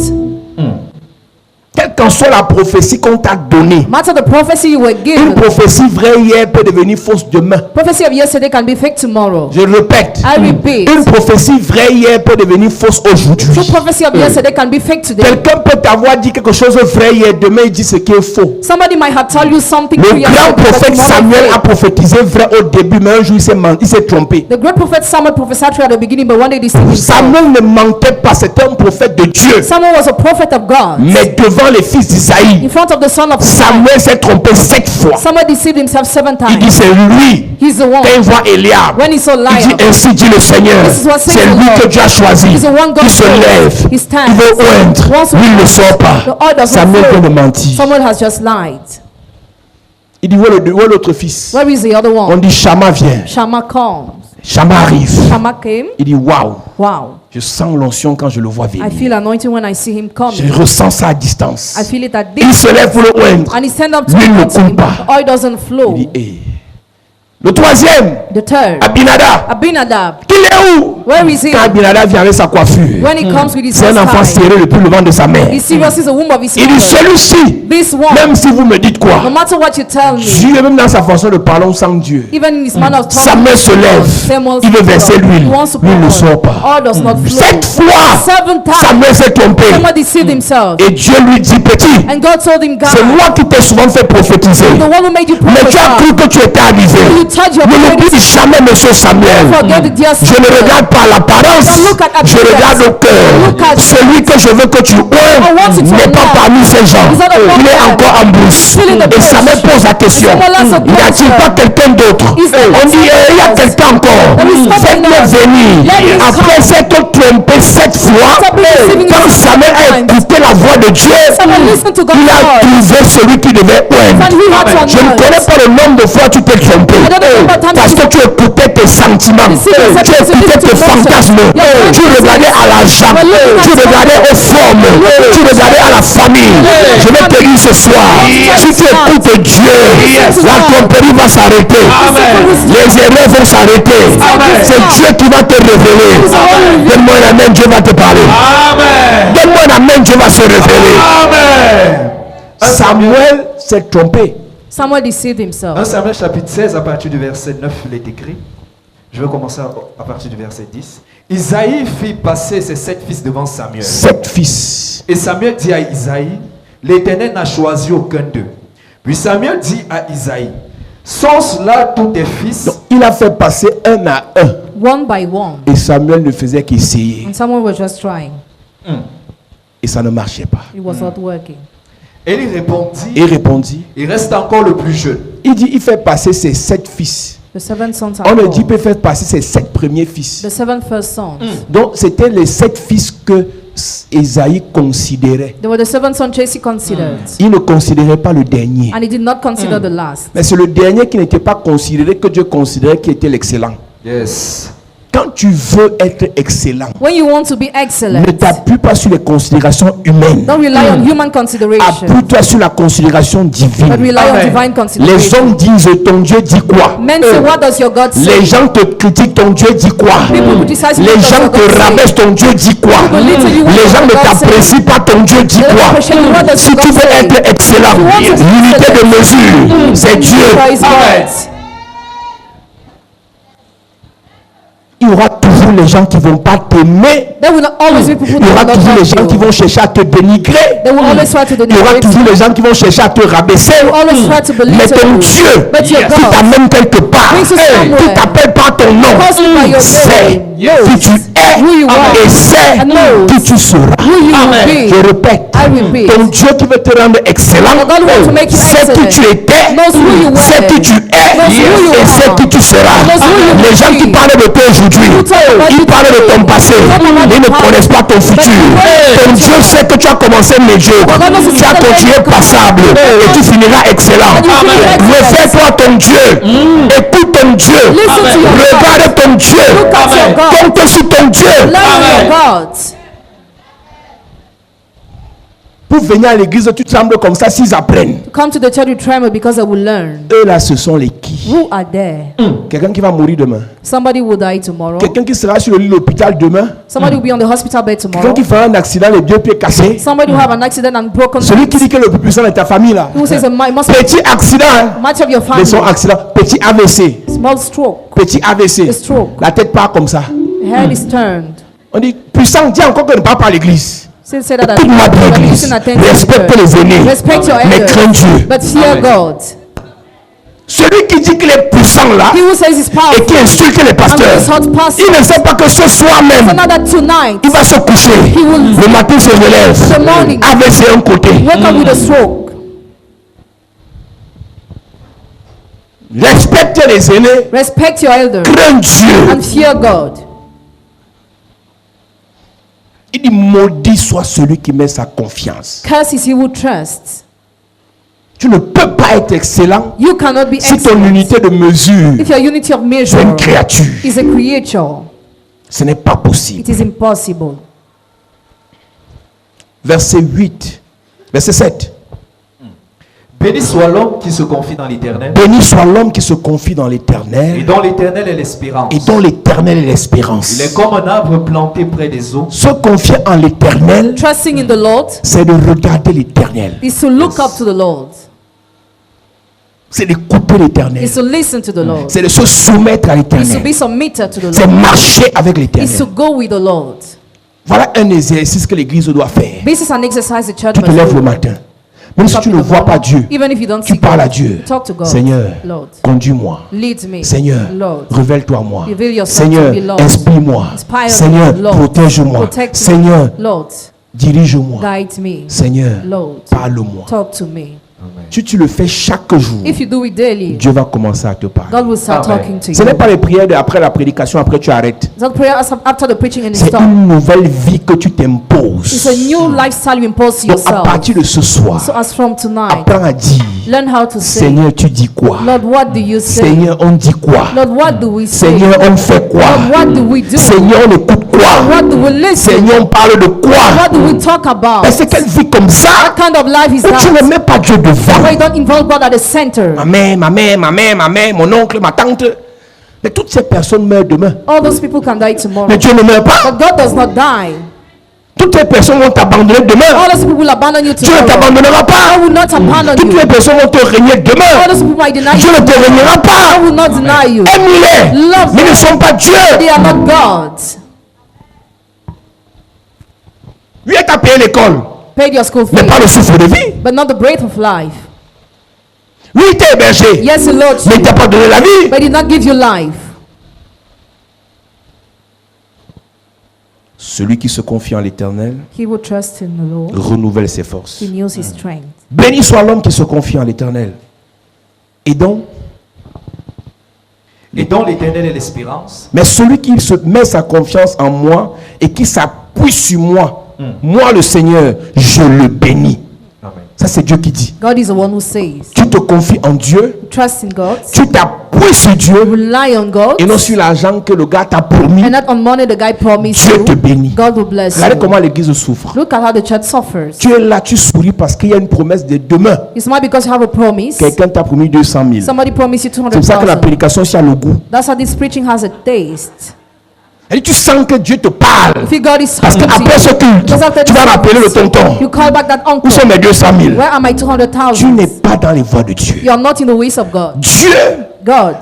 Quelle qu'en soit la prophétie qu'on t'a donnée, Matter the prophecy you were une given. prophétie vraie hier peut devenir fausse demain. Prophecy of yesterday can be fake tomorrow. Je répète, I repeat. une prophétie vraie hier peut devenir fausse aujourd'hui. True prophecy of yesterday can be fake today. Quelqu'un peut t'avoir dit quelque chose de vrai hier, demain il dit ce qui est faux. Somebody might have told you something Le true grand yesterday, but prophète tomorrow Samuel a fake. prophétisé vrai au début, mais un jour il s'est trompé. The great prophet Samuel prophesied true at the beginning, but one day deceived himself. Samuel ne mentait pas, c'était un prophète de Dieu. Samuel was a prophet of God. Mais devant les fils d'Isaïe, In front of the son of Samuel, Samuel s'est trompé 7 fois. Samuel deceived himself 7 Il dit times. c'est lui. He's the one. Quand il voit Eliab, When he saw il dit Eliab, ainsi dit le Seigneur. This is what says C'est the lui Lord. que Dieu a choisi. He's the one God Il se chose. lève. He stands. Il veut oindre. Wants to Lui il ne sort The pas. oil doesn't Samuel vient de flow. mentir. Samuel has just lied. Il dit où est l'autre fils? Where is the other On one? dit Shama vient. Shammah comes. Shama arrive. Shammah came. Il dit waouh. Wow. Je sens l'onction quand je le vois I venir. feel anointing when I see him Je coming. ressens ça à distance. I feel it at Il this. se lève pour le oindre. And he stand up to L'huile ne anoint coule him. pas. The oil doesn't flow. Il dit, le troisième, The third, Abinadab. Abinadab. Qui Il est où? Where is he? Quand Abinadab vient avec sa coiffure, When he comes with his c'est un enfant hairstyle, serré depuis le ventre de sa mère. he seriously is the womb of his Il dit mother. celui-ci, This one, même si vous me dites quoi, no matter what you tell me, Dieu même dans sa façon de parler sans Dieu, even in his manner of sa talking, main se lève, Samuel il veut verser l'huile, he wants to l'huile ne pour sort pas. oil does not flow. 7 fois, 7 sa times, main s'est trompée. Samuel deceived himself. Et Dieu lui dit, petit, And God told him, God, c'est moi qui t'ai souvent fait prophétiser. the one who made you Mais tu as prophesy, cru que tu étais avisé. you touch your Ne l'oublie prophecy, jamais, monsieur Samuel. forget the dear Je ne Samuel. regarde pas l'apparence, Don't look at je appearance. regarde au Look cœur. at- Celui que je veux que tu I want you ouvres to n'est pas know. parmi ces gens. He's not among Il est them. encore en brousse. Still in the Et bush. Samuel pose la question. And Samuel asks a Y a-t-il question. pas quelqu'un d'autre? Is there On dit, someone il y a else? quelqu'un encore. There is someone Faites-le else. venir. Let him Après come. s'être trompé 7 fois, Stop deceiving quand yourself Samuel a 7 times. écouté la voix de Dieu, Samuel listened to God's il a voice. trouvé celui qui devait oindre. And he had to Je ne anoint. connais pas le nombre de fois tu t'es trompé. I don't know how many times Parce que tu écoutais tes sentiments, You see, tu yourself, you écoutais listen tes to fantasmes, emotions. tu regardais à l'argent, You're looking tu at regardais aux formes, tu regardais à la famille. Je vais te dire ce soir, si tu écoutes Dieu, la tromperie va s'arrêter. Les erreurs vont s'arrêter. C'est Dieu qui va te révéler. Donne-moi un amen, Dieu va te parler. Donne-moi un amen, Dieu va se révéler. Samuel s'est trompé. Samuel deceived himself. 1 Samuel chapitre 16 à partir du verset 9, il est écrit. Je vais commencer à partir du verset 10. Isaïe fit passer ses 7 fils devant Samuel. 7 fils. Et Samuel dit à Isaïe, l'Éternel n'a choisi aucun d'eux. Puis Samuel dit à Isaïe, sont cela tous tes fils? Donc, il a fait passer un à un. One by one. Et Samuel ne faisait qu'essayer. And Samuel was just trying. Et ça ne marchait pas. It was not working. Et il répondit, Il répondit. il reste encore le plus jeune. Il dit, il fait passer ses 7 fils. The 7 sons On are ne dit born. peut faire passer ses 7 premiers fils. The 7 first sons. Donc, c'était les 7 fils que Esaïe considérait. They were the 7 sons Jesse considered. Il ne considérait pas le dernier. And he did not consider the last. Mais c'est le dernier qui n'était pas considéré que Dieu considérait qui était l'excellent. Yes. Quand tu veux être excellent, When you want to be ne excellent, t'appuie pas sur les considérations humaines. don't rely on human consideration, Appuie-toi sur la considération but divine. rely on divine Les consideration. hommes disent ton Dieu dit quoi? Men say, what does your God say? Les gens te critiquent, ton Dieu dit quoi? People criticize you, Les what does gens your te God say? rabaissent, ton Dieu dit quoi? People literally, what Les does gens your ne God say? t'apprécient pas, ton Dieu dit They don't quoi? appreciate you, what does Si your tu God veux say? être excellent, You want to be l'unité de excellent. mesure, c'est Dieu. Praise God. Il y aura toujours les gens qui ne vont pas t'aimer. There will not always be people Il y who aura will not toujours les gens love qui you. vont chercher à te dénigrer. They will always try to Il y aura denigrate toujours you. les gens qui vont chercher à te rabaisser. They will always try to Mais belittle ton you. Dieu But your qui God, t'amène quelque part, brings you somewhere. qui t'appelle par ton nom, calls you by your sait name, qui tu es who you are, et sait and knows qui tu seras. who you will Je be. répète, I repeat. ton Dieu qui veut te rendre excellent, Your God wants to make you sait qui excellent. tu étais, Knows who you were. sait qui tu es Knows who you et sait are. qui tu seras. Knows who you Les will gens qui be. parlent de toi aujourd'hui, Who talk about ils you parlent de ton today. passé, Talk about ils ne your past. connaissent pas ton futur. But Ton Dieu sait que tu as commencé médiocre, God knows tu as it's continué gonna passable et tu finiras excellent. And you finish excellent. Refais-toi ton Dieu, écoute ton Dieu, Listen to your God. regarde ton Dieu, Look at your God. compte sur ton Dieu. Learn your God. Pour venir à l'église, tu trembles comme ça s'ils apprennent. Come to the church, you tremble because they will learn. Eux là, ce sont les qui? Who are there? Quelqu'un qui va mourir demain. Somebody will die tomorrow. Quelqu'un qui sera sur le lit de l'hôpital demain. Somebody will be on the hospital bed Quelqu'un tomorrow. qui fera un accident, les deux pieds cassés. Somebody will have an accident and broken Celui qui bones. dit que le plus puissant est ta famille là. Who says it must be Petit accident, hein. much of your Mais son family. accident, petit AVC. Small stroke. Petit AVC. A stroke. La tête part comme ça. Head is turned. On dit, puissant, dis encore que ne parle pas à l'église. Still say that Écoute-moi bien but l'église. listen attentively. Respecte les aînés. Respect your Mais elders. crains Dieu. But fear God. Celui qui dit qu'il est puissant là He who says he's et powerful qui insulte les and pasteurs, is hot pastor. il ne sait pas que ce soir So même, now that tonight, il va se coucher. will- Le matin se relève The morning. avec ses un côté. wake up with a stroke. Respecte les aînés. Respect your elders Crains Dieu. and fear God. Il dit maudit soit celui qui met sa confiance. Curse is he who trusts. Tu ne peux pas être excellent You cannot be si ton excellent unité de mesure if your unity of c'est measure une créature. is a creature. Ce n'est pas possible. It is impossible. Verset 8. Verset 7. Béni soit l'homme qui se confie dans l'Éternel. Béni soit l'homme qui se confie dans Et l'Éternel. dont l'Éternel est l'espérance. Et dont l'Éternel est l'espérance. Il est comme un arbre planté près des eaux. Se confier en l'Éternel, Trusting in the Lord c'est de regarder l'Éternel. is to look up to the Lord. C'est d'écouter l'Éternel. Is to listen to the Lord. C'est de se soumettre à Is to l'Éternel. be submitted to the C'est Lord. marcher avec Is l'Éternel. to go with the Lord. Voilà un exercice que l'Église doit faire. This is an exercise the church Tu te must lèves le do. matin. Même si tu ne vois pas Dieu, Even if you don't tu see parles à God, Dieu. talk to God. Seigneur, Lord, conduis-moi. lead me. Seigneur, Lord, révèle-toi à moi. reveal yourself Seigneur, to me, Lord. inspire-moi. Inspire Seigneur, me, Lord. protège-moi. Protect me. Seigneur, Lord, dirige-moi. guide me. Seigneur, Lord, parle-moi. talk to me. Si tu le fais chaque jour, If you do it daily, Dieu va commencer à te parler. God will start Amen. talking to Ce n'est you. pas les prières après la prédication, après tu arrêtes. It's not prayer after the preaching and you C'est stop. une nouvelle vie que tu It's t'imposes. a new lifestyle you impose to Donc à yourself. partir de ce soir, So as from tonight, apprends à dire, learn how to say, Seigneur, tu dis quoi? Lord, what do you say? Seigneur, on dit quoi? Lord, what do we say? Seigneur, on fait quoi? Lord, what do we do? Seigneur, on écoute quoi? What do we listen? Seigneur, on parle de quoi? What do we talk about? Mais c'est quelle vie comme ça What kind of life is où tu ne that? mets pas Dieu devant? Where you don't involve God at the center. Ma mère, mon oncle, ma tante. Mais toutes ces personnes meurent demain. All those people can die tomorrow. Mais Dieu ne meurt pas. But God does not die. Toutes les personnes vont t'abandonner demain. All those people will abandon you Dieu ne tomorrow. t'abandonnera God pas. will not abandon Toutes you. les personnes vont te régner All demain. those people might deny Dieu you. ne te régnera God pas. will not deny you. Aime-les, Love mais ils ne them. sont pas Dieu. They are not God. Lui est à payer l'école, Paid your school mais fee, pas le souffle de vie. but not the breath of life. Lui il t'a hébergé, Yes, the Lord, mais il t'a pas donné la vie. but He did not give you life. Celui qui se confie en l'Éternel He will trust in the Lord. renouvelle ses forces. He knows His strength. Béni soit l'homme qui se confie en l'Éternel. Et donc, l'Éternel est l'espérance. mais celui qui se met sa confiance en moi et qui s'appuie sur moi, moi le Seigneur, je le bénis. Amen. Ça c'est Dieu qui dit. God is the one who says. Tu te confies en Dieu, Trust in God. tu t'appuies sur Dieu Rely on God. et non sur l'argent que le gars t'a promis. And not on money the guy promised Dieu te you. bénit. God will bless Regardez you. comment l'église souffre. Look at how the church suffers. Tu es là, tu souris parce qu'il y a une promesse de demain. It's not because you have a promise. Quelqu'un t'a promis 200 000. Somebody promised you C'est pour ça que la 200,000. prédication aussi a le goût. That's how this preaching has a taste. Et tu sens que Dieu te parle. If God is Parce speaking to qu'après ce you, culte, because after tu vas this rappeler le service, tonton. you call back that Où uncle. sont mes 200 000? Where are my Tu 200,000? n'es pas dans les voies de Dieu. You are not in the ways of God. Dieu God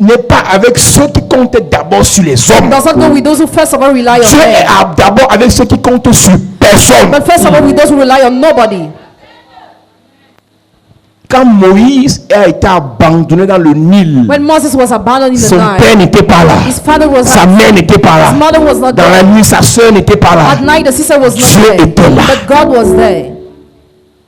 n'est pas avec ceux qui comptent d'abord sur les hommes. does not go with those who first of all rely on Dieu est men, d'abord avec ceux qui comptent sur personne. but first of all with those who rely on nobody. Quand Moïse a été abandonné dans le Nil, When Moses was abandoned in the son père night, n'était pas là. his father was Sa not, mère n'était pas là. his mother was not Dans la there. nuit, sa soeur n'était pas là. At night the sister was Dieu not there, était là. but God was there.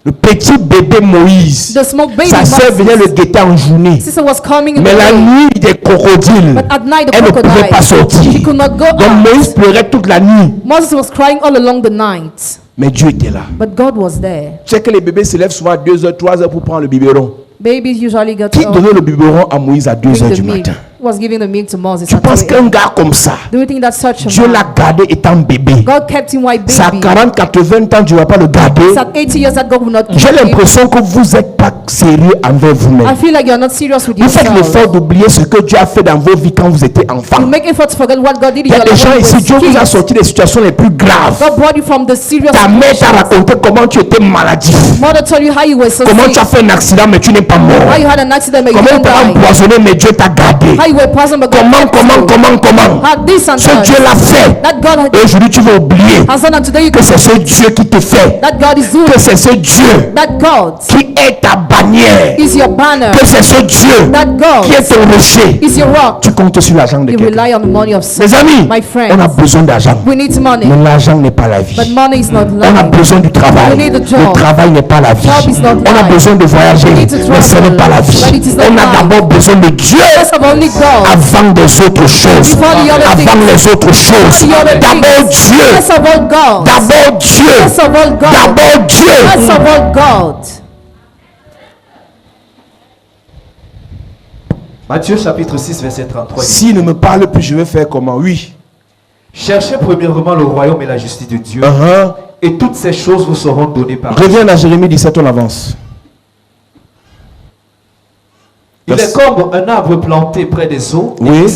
Le petit bébé Moïse, The small baby sa soeur venait le Moses, guetter en journée. sister was coming in Mais the la day, nuit des crocodiles, but at night the elle ne pouvait pas crocodile, sortir. she could not go Donc Moïse out. pleurait toute la nuit. Moses was crying all along the night, Mais Dieu était là. but God was there. Tu sais que les bébés se lèvent souvent à 2h, 3h pour prendre le biberon. Babies usually get Qui donnait le biberon à Moïse à 2h the du milk. matin? Was giving the milk to Moses. Tu at penses 2 a.m. qu'un gars comme ça, Do you think that such a Dieu man, l'a gardé étant bébé? God kept him while Ça a baby? 40, 80 ans, tu ne vas pas le garder. It's at 80 years that God will not J'ai keep him. l'impression que vous n'êtes pas sérieux envers I vous-même. feel like you're not serious with Vous faites yourself. l'effort d'oublier ce que Dieu a fait dans vos vies quand vous étiez enfants. You make effort to forget what God did Il in y a your des life gens when you ici, were Dieu vous a kids. sorti des situations les plus graves. God brought you from the serious Ta mère t'a situations. raconté comment tu étais maladif. Mother told you how you were so Comment sick. tu as fait un accident mais tu n'es pas mort. How you had an accident but you Comment didn't tu as die. empoisonné mais Dieu t'a gardé. How you were poisoned but God kept you. Comment How this and Ce Dieu that. l'a fait. That God had Et aujourd'hui tu vas oublier has done and today you que can c'est ce Dieu qui te fait. that God is doing. Que c'est ce Dieu That God qui est ta bannière. is your banner. Que c'est ce Dieu That God qui est ton rocher. is your rock. Tu comptes sur l'argent de You quelqu'un. rely on the money of Mes amis, my friends. on a besoin d'argent. We need money, Mais l'argent n'est pas la vie. but money is not On a life. besoin du travail. We need a job. Le travail n'est pas la vie. Job is not On a life. besoin de voyager. We need to Mais ce travel. n'est pas la vie. But it is not On a life. d'abord besoin de Dieu First of all, only God. avant des autres choses. Before the other Avant things. les autres choses. The other D'abord things. Dieu. First of all, God. D'abord Dieu. First of all, God. D'abord Dieu. First of all, God. Matthieu chapitre 6 verset 33. S'il ne me parle plus, je vais faire comment? Oui. Cherchez premièrement le royaume et la justice de Dieu, et toutes ces choses vous seront données par Reviens à Jérémie 17, on avance. Il est comme un arbre planté près des eaux Oui.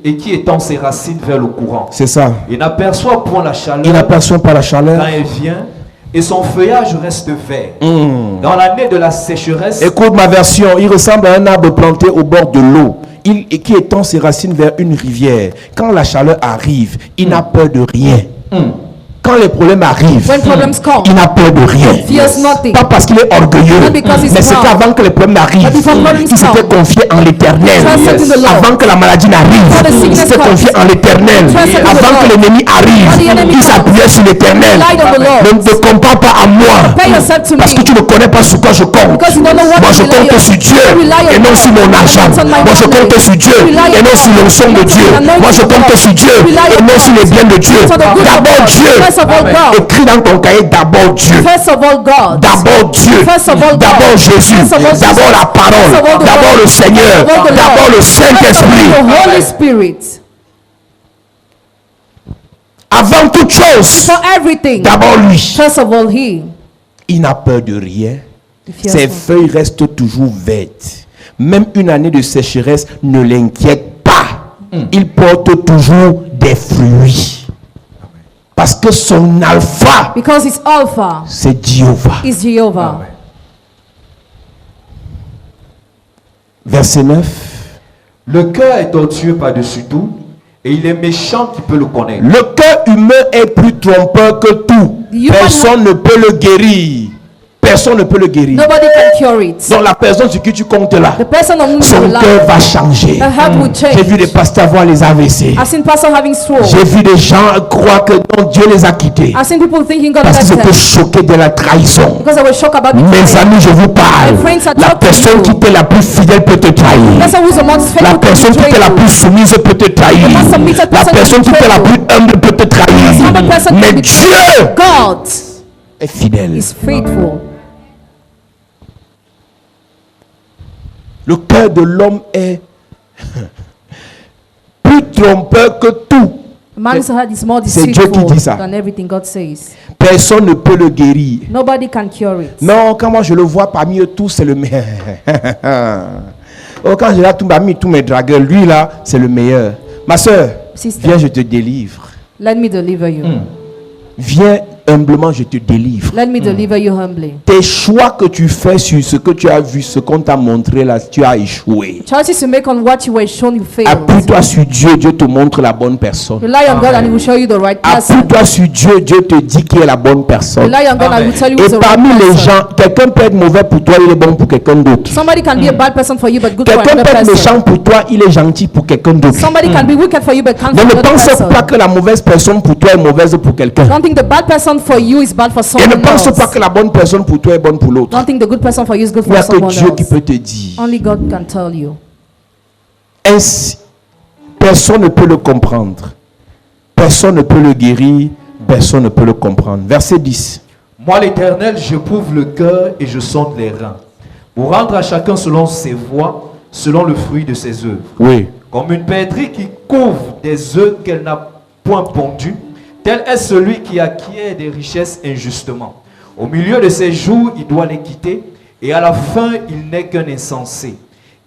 et qui étend ses racines vers le courant. C'est ça. Il n'aperçoit point la chaleur Il n'aperçoit pas la quand chaleur. elle vient et son feuillage reste vert. Hmm. Dans l'année de la sécheresse, Écoute ma version. Il ressemble à un arbre planté au bord de l'eau. Et qui étend ses racines vers une rivière. Quand la chaleur arrive, il n'a peur de rien. Quand les problèmes arrivent, When problems come, il n'a peur de rien. fears nothing. Pas parce qu'il est orgueilleux, Not because he's mais c'est proud. qu'avant que les problèmes n'arrivent, But before problems il s'était come, confié en l'éternel. trusted in the Lord. Avant que la maladie n'arrive, Before the il sickness s'était comes, confié en l'éternel. trusted in the Avant Lord. que l'ennemi arrive, Before the enemy il comes, s'appuyait sur l'éternel. relied on the Lord. Ne te compare pas à moi, Compare yourself to parce me. que tu ne connais pas sur quoi je compte. Because you don't know what Moi je to rely compte on. sur Dieu You rely on et non God. sur mon argent. It's on my Moi je money. compte sur Dieu You rely et non on sur God. l'onction de It's on Dieu. the anointing Moi je of compte God. sur Dieu You rely et on non God. sur les biens de Dieu. It's on the good of D'abord God. Dieu. First of all, God. Écris dans ton cahier d'abord Dieu. First of all, God. D'abord Dieu, First of all, God. d'abord Jésus, First of all, Jesus. d'abord la parole, First of all, the d'abord Word. le Seigneur, First of all, the d'abord Lord. le First of all, Saint-Esprit. the Holy Spirit. Avant toute chose, For everything. d'abord lui. First of all, He. Il n'a peur de rien. He fears Ses not. feuilles restent toujours vertes. Même une année de sécheresse ne l'inquiète pas. Il porte toujours des fruits. Parce que son alpha, Because He's Alpha. c'est Jéhovah. Is Jehovah. Verset 9. le cœur est tortueux par-dessus tout et il est méchant qui peut le connaître. Le cœur humain est plus trompeur que tout. You Personne ne peut le guérir. Personne ne peut le guérir. Nobody can cure it. Donc la personne sur qui tu comptes là, The person on whom you son rely, cœur va changer. the heart will J'ai vu change. des pasteurs avoir les AVC. I've seen pastor having stroke. J'ai vu des gens croire que non, Dieu les a quittés. I've seen people thinking God Parce qu'ils left étaient them choqués de la trahison. because they were shocked about Mes betrayal. amis, je vous parle. My friends are La talking personne to qui you. était la plus fidèle peut te The trahir. person who's the most La faithful personne qui can était la betray plus you. soumise peut te trahir. The most submitted La person personne qui can était la betray plus humble peut te trahir. Humble person can Mais betray Dieu you. God est fidèle. is faithful. Le cœur de l'homme est plus trompeur que tout. A man's heart is more C'est Dieu qui dit deceitful ça. than everything God says. Personne ne peut le guérir. Nobody can cure it. Non, quand moi je le vois parmi eux tous, c'est le meilleur. Oh, quand j'ai là parmi tous mes dragueurs, lui là, c'est le meilleur. Ma soeur, Sister. viens, je te délivre. Let me deliver you. Viens humblement, je te délivre. Let me deliver you humbly. Tes choix que tu fais sur ce que tu as vu, ce qu'on t'a montré là, tu as échoué. Choices you make on what you were shown, you failed. Appuie-toi sur Dieu, Dieu te montre la bonne personne. Rely on God and He will show you the right person. Appuie-toi sur Dieu, Dieu te dit qui est la bonne personne. Rely on God and He will tell you who's Et the right parmi les person. gens, quelqu'un peut être mauvais pour toi, il est bon pour quelqu'un d'autre. Somebody can be a bad person for you but good for Quelqu'un another peut être person. méchant pour toi, il est gentil pour quelqu'un d'autre. Somebody can be wicked for you but can't Donc for ne another pense person. pas que la mauvaise personne pour toi est mauvaise pour quelqu'un. Don't think the bad person for you is bad for Et someone ne pense else. pas que la bonne personne pour toi est bonne pour l'autre. Don't think the good person for you is good Il n'y for a que someone Dieu qui else. peut te dire. Only God can tell you. Ainsi, personne ne peut le comprendre. Personne ne peut le guérir. Personne ne peut le comprendre. Verset 10. Moi l'Éternel, j'éprouve le cœur et je sonde les reins, pour rendre à chacun selon ses voies, selon le fruit de ses œuvres. Oui. Comme une perdrix qui couvre des œufs qu'elle n'a point pondus, tel est celui qui acquiert des richesses injustement. Au milieu de ses jours, il doit les quitter, et à la fin, il n'est qu'un insensé.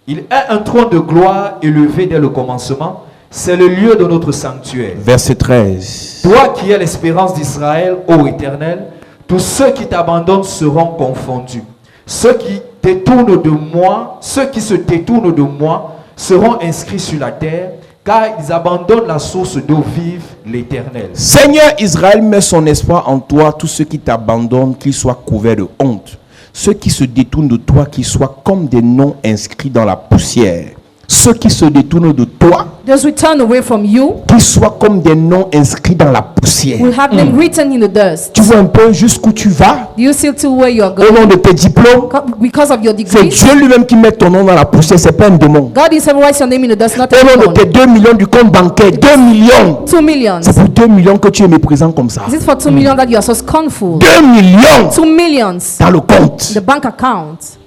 Il est un trône de gloire élevé dès le commencement, c'est le lieu de notre sanctuaire. Verset 13. Toi qui es l'espérance d'Israël, ô Éternel, tous ceux qui t'abandonnent seront confondus. Ceux qui détournent de moi, ceux qui se détournent de moi seront inscrits sur la terre, car ils abandonnent la source d'eau vive, l'Éternel. Seigneur Israël, met son espoir en toi. Tous ceux qui t'abandonnent, qu'ils soient couverts de honte. Ceux qui se détournent de toi, qu'ils soient comme des noms inscrits dans la poussière. Ceux qui se détournent de toi, Those who turn away from you qu'ils soient comme des noms inscrits dans la poussière. will have them written in the dust. Tu vois un peu jusqu'où tu vas Do you see to where you are au going? nom de tes diplômes. Because of your C'est degrees. Dieu lui-même qui met ton nom dans la poussière, c'est pas un démon. God is writes your name in the dust, not Au nom de anyone. tes 2 millions du compte bancaire, 2 millions. 2 millions. C'est pour 2 millions que tu es méprisant comme ça. Is it for 2 million that you are so scornful? 2 millions 2 millions. dans le compte. The bank account.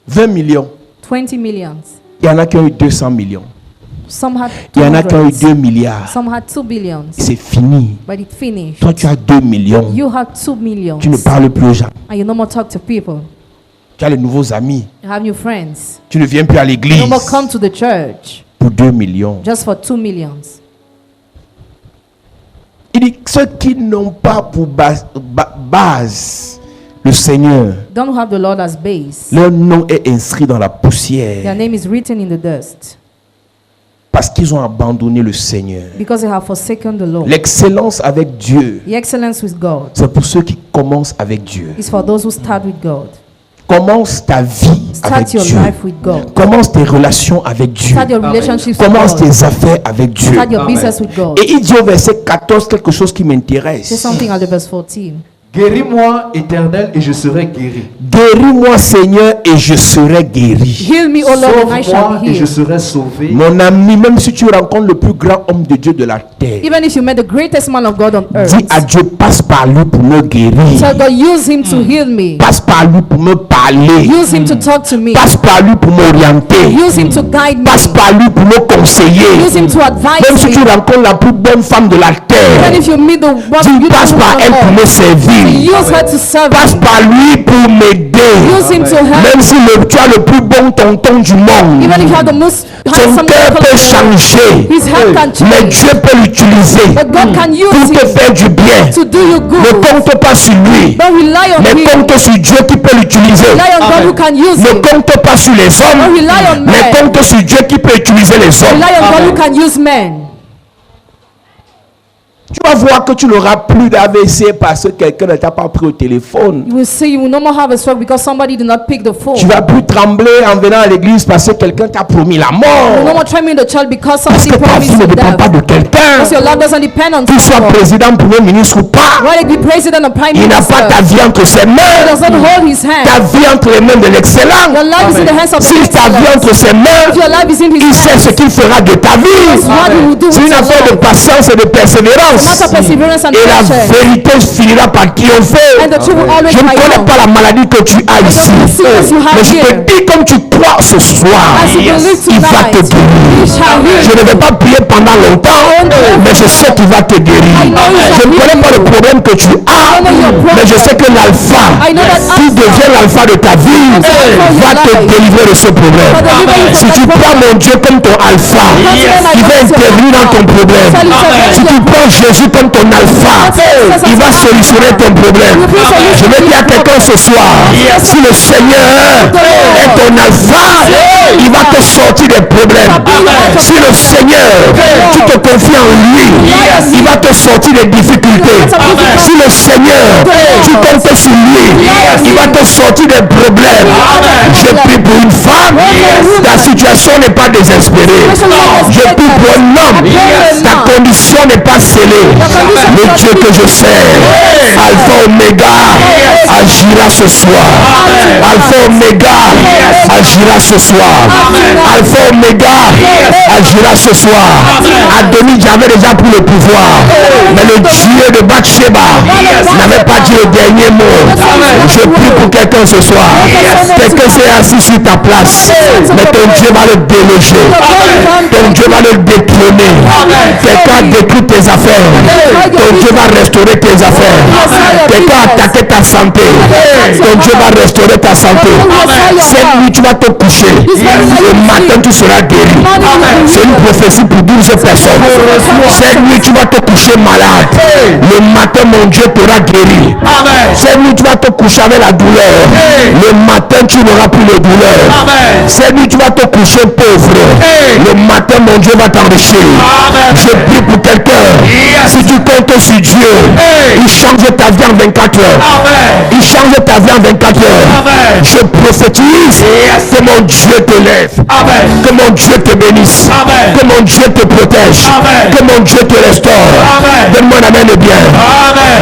20 millions. 20 millions. Il y en a qui ont eu 200 millions. Some had Il y en a qui ont eu 200. 2 milliards. Some had 2 billions. C'est fini. But it finished. Toi, tu as 2 millions. You have 2 millions. Tu ne parles plus aux gens. and you no more talk to people. Tu as les nouveaux amis. You have new friends. Tu ne viens plus à You l'église no more come to the church pour 2 millions. just for 2 millions. Il dit ceux qui n'ont pas pour base le Seigneur, Don't have the Lord as base. leur nom est inscrit dans la Their poussière name is written in the dust parce qu'ils ont abandonné le Seigneur. because they have forsaken the Lord. L'excellence avec Dieu, The excellence with God c'est pour ceux qui commencent avec Dieu. is for those who start with God. Commence ta vie avec Start your Dieu. life with God. Commence tes relations avec Dieu. Start your relationships with Commence God. tes affaires avec Dieu. Start your Amen. business with God. Et il dit au verset 14 quelque chose qui Say m'intéresse. something at the verse 14. Guéris-moi, Éternel, et je serai guéri. Guéris-moi, Seigneur, et je serai guéri. Heal me, O Lord, and I shall Sauve-moi be et je healed. serai sauvé. Mon ami, même si tu rencontres le plus grand homme de Dieu de la terre, Even if you met the greatest man of God on earth, dis à Dieu, passe par lui pour me guérir. tell God, use him to heal me. Passe par lui pour me parler. Use him to talk to me. Passe par lui pour m'orienter. Use him to guide me. Passe par lui pour me conseiller. Use him to Même advise si tu me. rencontres la plus bonne femme de la Even terre, if you meet the one dis passe par elle pour me servir. use her to serve Passe me. par lui pour m'aider. Use him to help. Même si tu as le plus bon tonton du monde, Even if you have the most ton handsome cœur uncle peut in the world, changer. his heart can Mais change. Dieu peut l'utiliser But God can use pour te him faire du bien. to do you Ne good. compte pas sur lui, Don't rely on mais him. compte sur Dieu qui peut l'utiliser. Rely on God who can use Ne him. compte pas sur les Don't hommes, rely on mais men. compte sur Dieu qui peut utiliser les hommes. Rely on God who can use men. Tu vas voir que tu n'auras plus d'AVC parce que quelqu'un ne t'a pas pris au téléphone. You will see you will no more have a stroke because somebody did not pick the phone. Tu vas plus trembler en venant à l'église parce que quelqu'un t'a promis la You will no mort. more tremble in the child because Parce somebody que ta promised vie ne you dépend death. pas de quelqu'un. Because your love doesn't depend on Qu'il soit someone. président, premier ministre ou pas, Whether it be president or prime il n'a minister, pas ta vie entre ses he mains. does not hold his hand. Ta vie entre les mains de l'excellent. Your life is in the hands of the Si ta vie excellent. entre ses mains, If your life is in his il sait hands, ce qu'il fera de ta vie. that's what he will do with C'est une your affaire de life. patience et de persévérance. Matter of perseverance and Et la patience. vérité finira par triompher. And the truth will always Je ne connais triumph. pas la maladie que tu as ici. know the sickness you have Mais je te here. dis comme tu crois ce soir, As you believe il va tonight, te he guérir. shall heal Je ne vais pas prier pendant longtemps, mais je sais qu'il va te guérir. I know he Je shall ne connais heal pas le you. problème que tu as, know your problem. mais je sais que l'alpha, I know that qui Alpha devient l'alpha de ta vie, becomes the alpha of va your te life. délivrer de ce problème. For deliver you Si from tu that prends problem. mon Dieu comme ton alpha, il va intervenir dans ton problème. Si tu prends Jésus comme ton alpha, il va solutionner ton problème. Je vais dire à quelqu'un ce soir, si le Seigneur est ton alpha, il va te sortir des problèmes. Si le Seigneur, tu te confies en lui, il va te sortir des difficultés. Si le Seigneur, tu comptes sur lui, il va te sortir des problèmes. Je prie pour une femme, ta situation n'est pas désespérée. Je prie pour un homme, ta condition n'est pas scellée. Le Dieu que je sers, Alpha Omega, agira ce soir. Alpha Omega, agira ce soir. Alpha Omega, agira ce soir. Adonis avait déjà pris le pouvoir, mais le Dieu de Bathsheba n'avait pas dit le dernier mot. Je prie pour quelqu'un ce soir. Quelqu'un s'est assis sur ta place, mais ton Dieu va le déloger. Ton Dieu va le détrôner. Quelqu'un a détruit tes affaires. Ton Dieu va restaurer tes affaires. Quelqu'un a attaqué ta santé. Ton Dieu va restaurer ta santé. Cette nuit, tu vas te coucher. Le matin, tu seras guéri. C'est une prophétie pour 12 personnes. Cette nuit, tu vas te coucher malade. Le matin, mon Dieu t'aura guéri. Cette nuit, tu vas te coucher avec la douleur. Le matin, tu n'auras plus de douleur. Cette nuit, tu vas te coucher pauvre. Le matin, mon Dieu va t'enrichir. Je prie pour quelqu'un. Si tu comptes sur Dieu, il change ta vie en 24 heures. Il change ta vie en 24 heures. Je prophétise que mon Dieu te lève. Que mon Dieu te bénisse. Que mon Dieu te protège. Que mon Dieu te restaure. Donne-moi un amen de bien.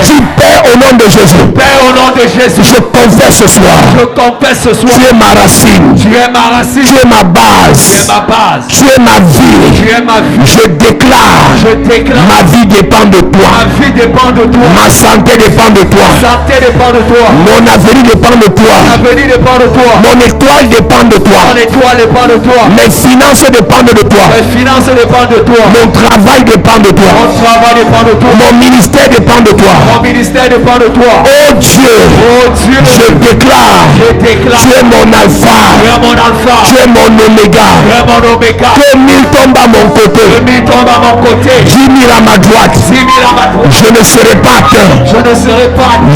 Dis Père au nom de Jésus. Père, au nom de Jésus, Je confesse ce soir. je confesse ce soir, Tu es ma racine. tu es ma racine, Tu es ma tu es base. ma base, Tu es ma vie. tu es ma vie. Je déclare. Je déclare, Ma vie dépend de ma toi. vie dépend de toi, Ma santé dépend de toi. ma santé dépend de toi, Mon avenir dépend de toi. l'avenir dépend de toi, Mon étoile dépend de toi. ton étoile dépend de toi, Mes finances dépendent de toi. mes finances dépendent de toi, Mon travail dépend de toi. mon travail dépend de toi, Mon ministère dépend de toi. mon ministère dépend de toi. Oh Dieu, Dieu, je déclare, tu es mon alpha, tu es mon oméga. Que 1000 tombent à mon côté, 10 000 à ma droite, je ne serai pas atteint.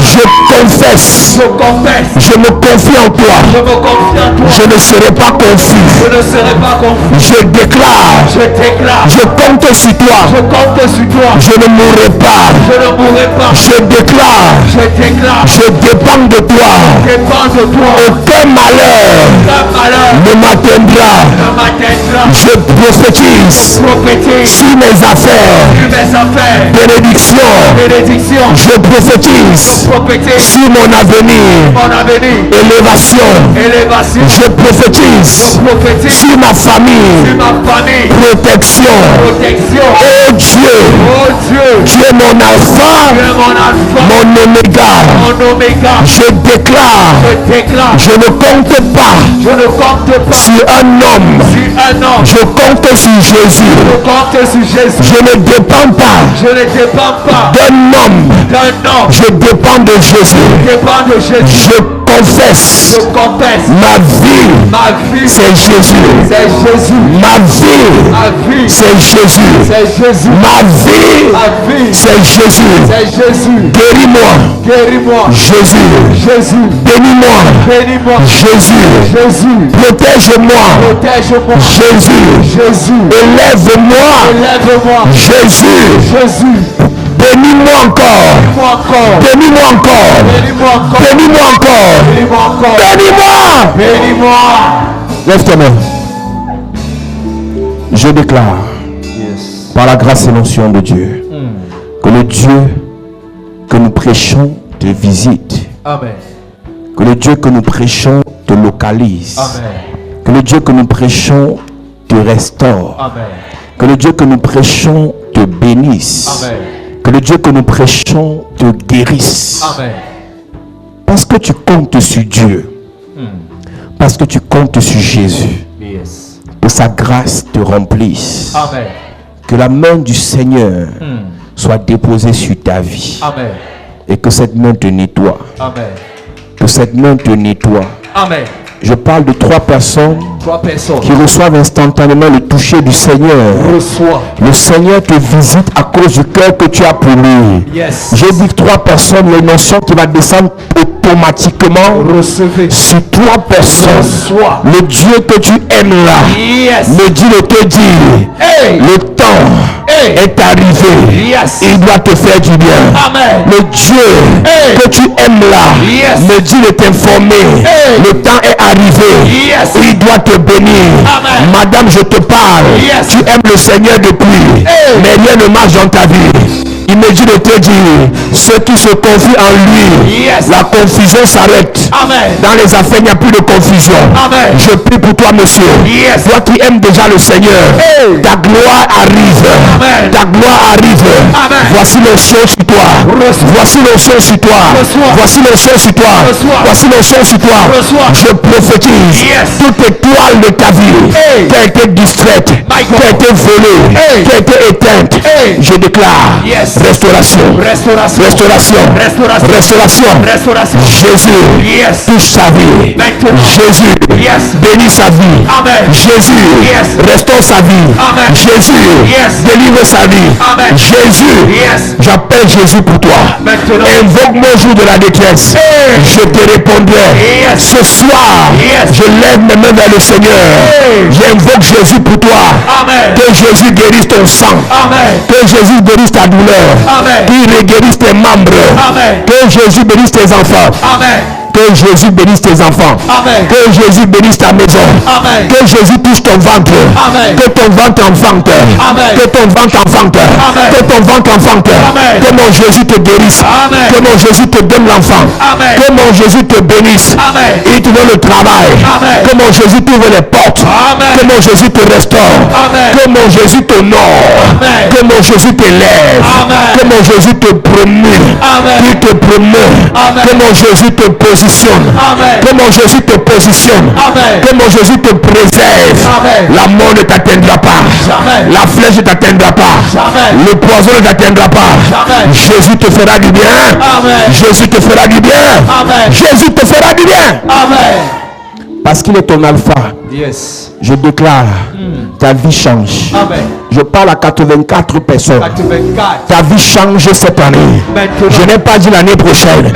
Je confesse, je me confie en toi, je ne serai pas confus. Je déclare, je compte sur toi, je ne mourrai pas. Je déclare, je dépends de toi. Aucun malheur ne m'atteindra. Je prophétise sur mes affaires. Bénédiction. Je prophétise sur mon avenir. Élévation. Je prophétise sur ma famille. Protection. Oh Dieu, tu es mon alpha, mon oméga. Je déclare, je ne compte pas sur un homme. Je compte sur Jésus. Je ne dépends pas d'un homme. Je dépends de Jésus. Je confesse, ma vie, c'est Jésus. Ma vie, c'est Jésus. Ma vie, c'est Jésus. Guéris-moi, Jésus. Bénis-moi, Jésus. Protège-moi, Jésus. Élève-moi, Jésus. Bénis-moi encore. Lève ta main. Je déclare, par la grâce et l'onction de Dieu, que le Dieu que nous prêchons te visite. Amen. Que le Dieu que nous prêchons te localise. Amen. Que le Dieu que nous prêchons te restaure. Amen. Que le Dieu que nous prêchons te bénisse. Amen. Que le Dieu que nous prêchons te guérisse. Amen. Parce que tu comptes sur Dieu. Parce que tu comptes sur Jésus. Yes. Que sa grâce te remplisse. Amen. Que la main du Seigneur soit déposée sur ta vie. Amen. Et que cette main te nettoie. Amen. Que cette main te nettoie. Amen. Je parle de 3 personnes qui reçoivent instantanément le toucher du Seigneur. Le Seigneur te visite à cause du cœur que tu as pour lui. Yes. J'ai dit 3 personnes, il y a une notion qui va descendre automatiquement. Recevez. Sur 3 personnes. Le Dieu que tu aimes là. Yes. Le Dieu de te dire, le temps est arrivé. Yes. Il doit te faire du bien. Amen. Le Dieu que tu aimes là. Yes. Me dit de t'informer. Le temps est arrivé. Yes. Il doit te bénir. Amen. Madame, je te parle. Yes. Tu aimes le Seigneur depuis. Mais rien ne marche dans ta vie. Il me dit de te dire, ceux qui se confient en lui, la confusion s'arrête. Dans les affaires, il n'y a plus de confusion. Amen. Je prie pour toi, monsieur. Toi qui aimes déjà le Seigneur, ta gloire arrive. Amen. Ta gloire arrive. Amen. Voici le son sur toi. Voici le son sur toi. Voici le son sur toi. Voici le son sur toi. Je prophétise toute étoile de ta vie qui a été distraite, qui a été volée, qui a été éteinte. Je déclare restauration. Jésus touche sa vie. Jésus bénit sa vie. Jésus restaure sa vie. Jésus délivre sa vie. Jésus, j'appelle Jésus pour toi. Invoque-moi au jour de la détresse. Je te répondrai. Ce soir, je lève mes mains vers le Seigneur. J'invoque Jésus pour toi. Que Jésus guérisse ton sang. Que Jésus guérisse ta douleur. Qu'il guérisse tes membres. Que Jésus bénisse tes enfants. Que Jésus bénisse tes enfants. Amen. Que Jésus bénisse ta maison. Amen. Que Jésus touche ton ventre. Amen. Que ton ventre enfante. Amen. Que ton ventre enfante. Amen. Que ton ventre enfante. Amen. Que mon Jésus te guérisse. Amen. Que mon Jésus te donne l'enfant. Amen. Que mon Jésus te bénisse. Amen. Il te donne le travail. Amen. Que mon Jésus t'ouvre les portes. Amen. Que mon Jésus te restaure. Amen. Que mon Jésus t'honore. Amen. Que mon Jésus t'élève. Amen. Que mon Jésus te promue. Amen. Qu'il te promeut. Amen. Que mon Jésus te positionne. positionne. Amen. Que mon Jésus te positionne. Amen. Que mon Jésus te préserve. Amen. La mort ne t'atteindra pas. Jamais. La flèche ne t'atteindra pas. Jamais. Le poison ne t'atteindra pas. Jamais. Jésus te fera du bien. Amen. Jésus te fera du bien. Amen. Jésus te fera du bien. Amen. Parce qu'il est ton alpha. Yes. Je déclare, ta vie change. Amen. Je parle à 84 personnes. 84. Ta vie change cette année. Maintenant. Je n'ai pas dit l'année prochaine.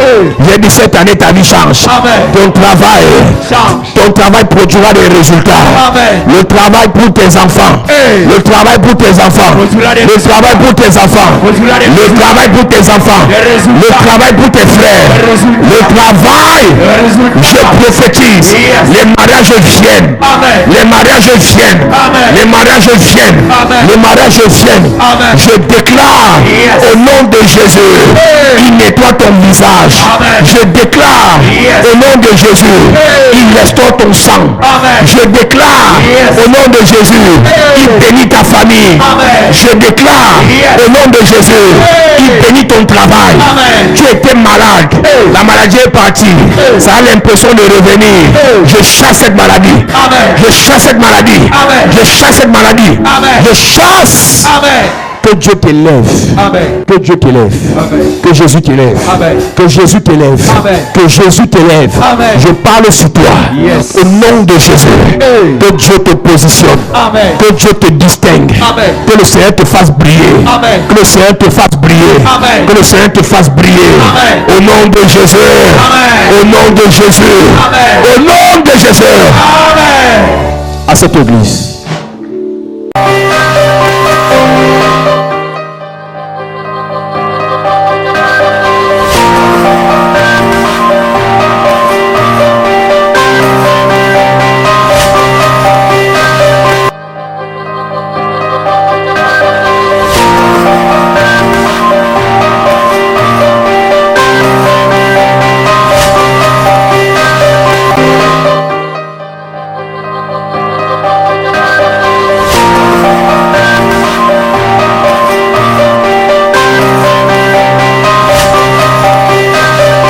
J'ai dit cette année, ta vie change. Amen. Ton travail, Change. ton travail produira des résultats. Amen. Le travail pour tes enfants. Le travail pour tes enfants. Produira des Le travail pour tes enfants. Produira des Le résultats. travail pour tes enfants. Des résultats. Le travail pour tes frères. Des résultats. Le travail. Des résultats. Je prophétise. Yes. Les mariages viennent. Amen. Les mariages viennent. Amen. Les mariages viennent. Amen. Les mariages viennent. Amen. Je déclare Yes. au nom de Jésus, il nettoie ton visage. Amen. Je déclare Yes. au nom de Jésus, il restaure ton sang. Amen. Je déclare Yes. au nom de Jésus, il bénit ta famille. Amen. Je déclare Yes. au nom de Jésus, il bénit ton travail. Amen. Tu étais malade. La maladie est partie. Ça a l'impression de revenir. Je chasse cette maladie. Amen. Je chasse cette maladie. Amen. Je chasse cette maladie. Amen. Je chasse. Amen. Que Dieu t'élève. Amen. Que Dieu t'élève. Amen. Que Jésus t'élève. Amen. Que Jésus t'élève. Amen. Que Jésus t'élève. Amen. Je parle sur toi. Yes. Au nom de Jésus. Que Dieu te positionne. Amen. Que Dieu te distingue. Amen. Que le Seigneur te fasse briller. Amen. Que le Seigneur te fasse briller. Amen. Que le Seigneur te fasse briller. Amen. Au nom de Jésus. Amen. Au nom de Jésus. Amen. Au nom de Jésus. Amen. À cette église,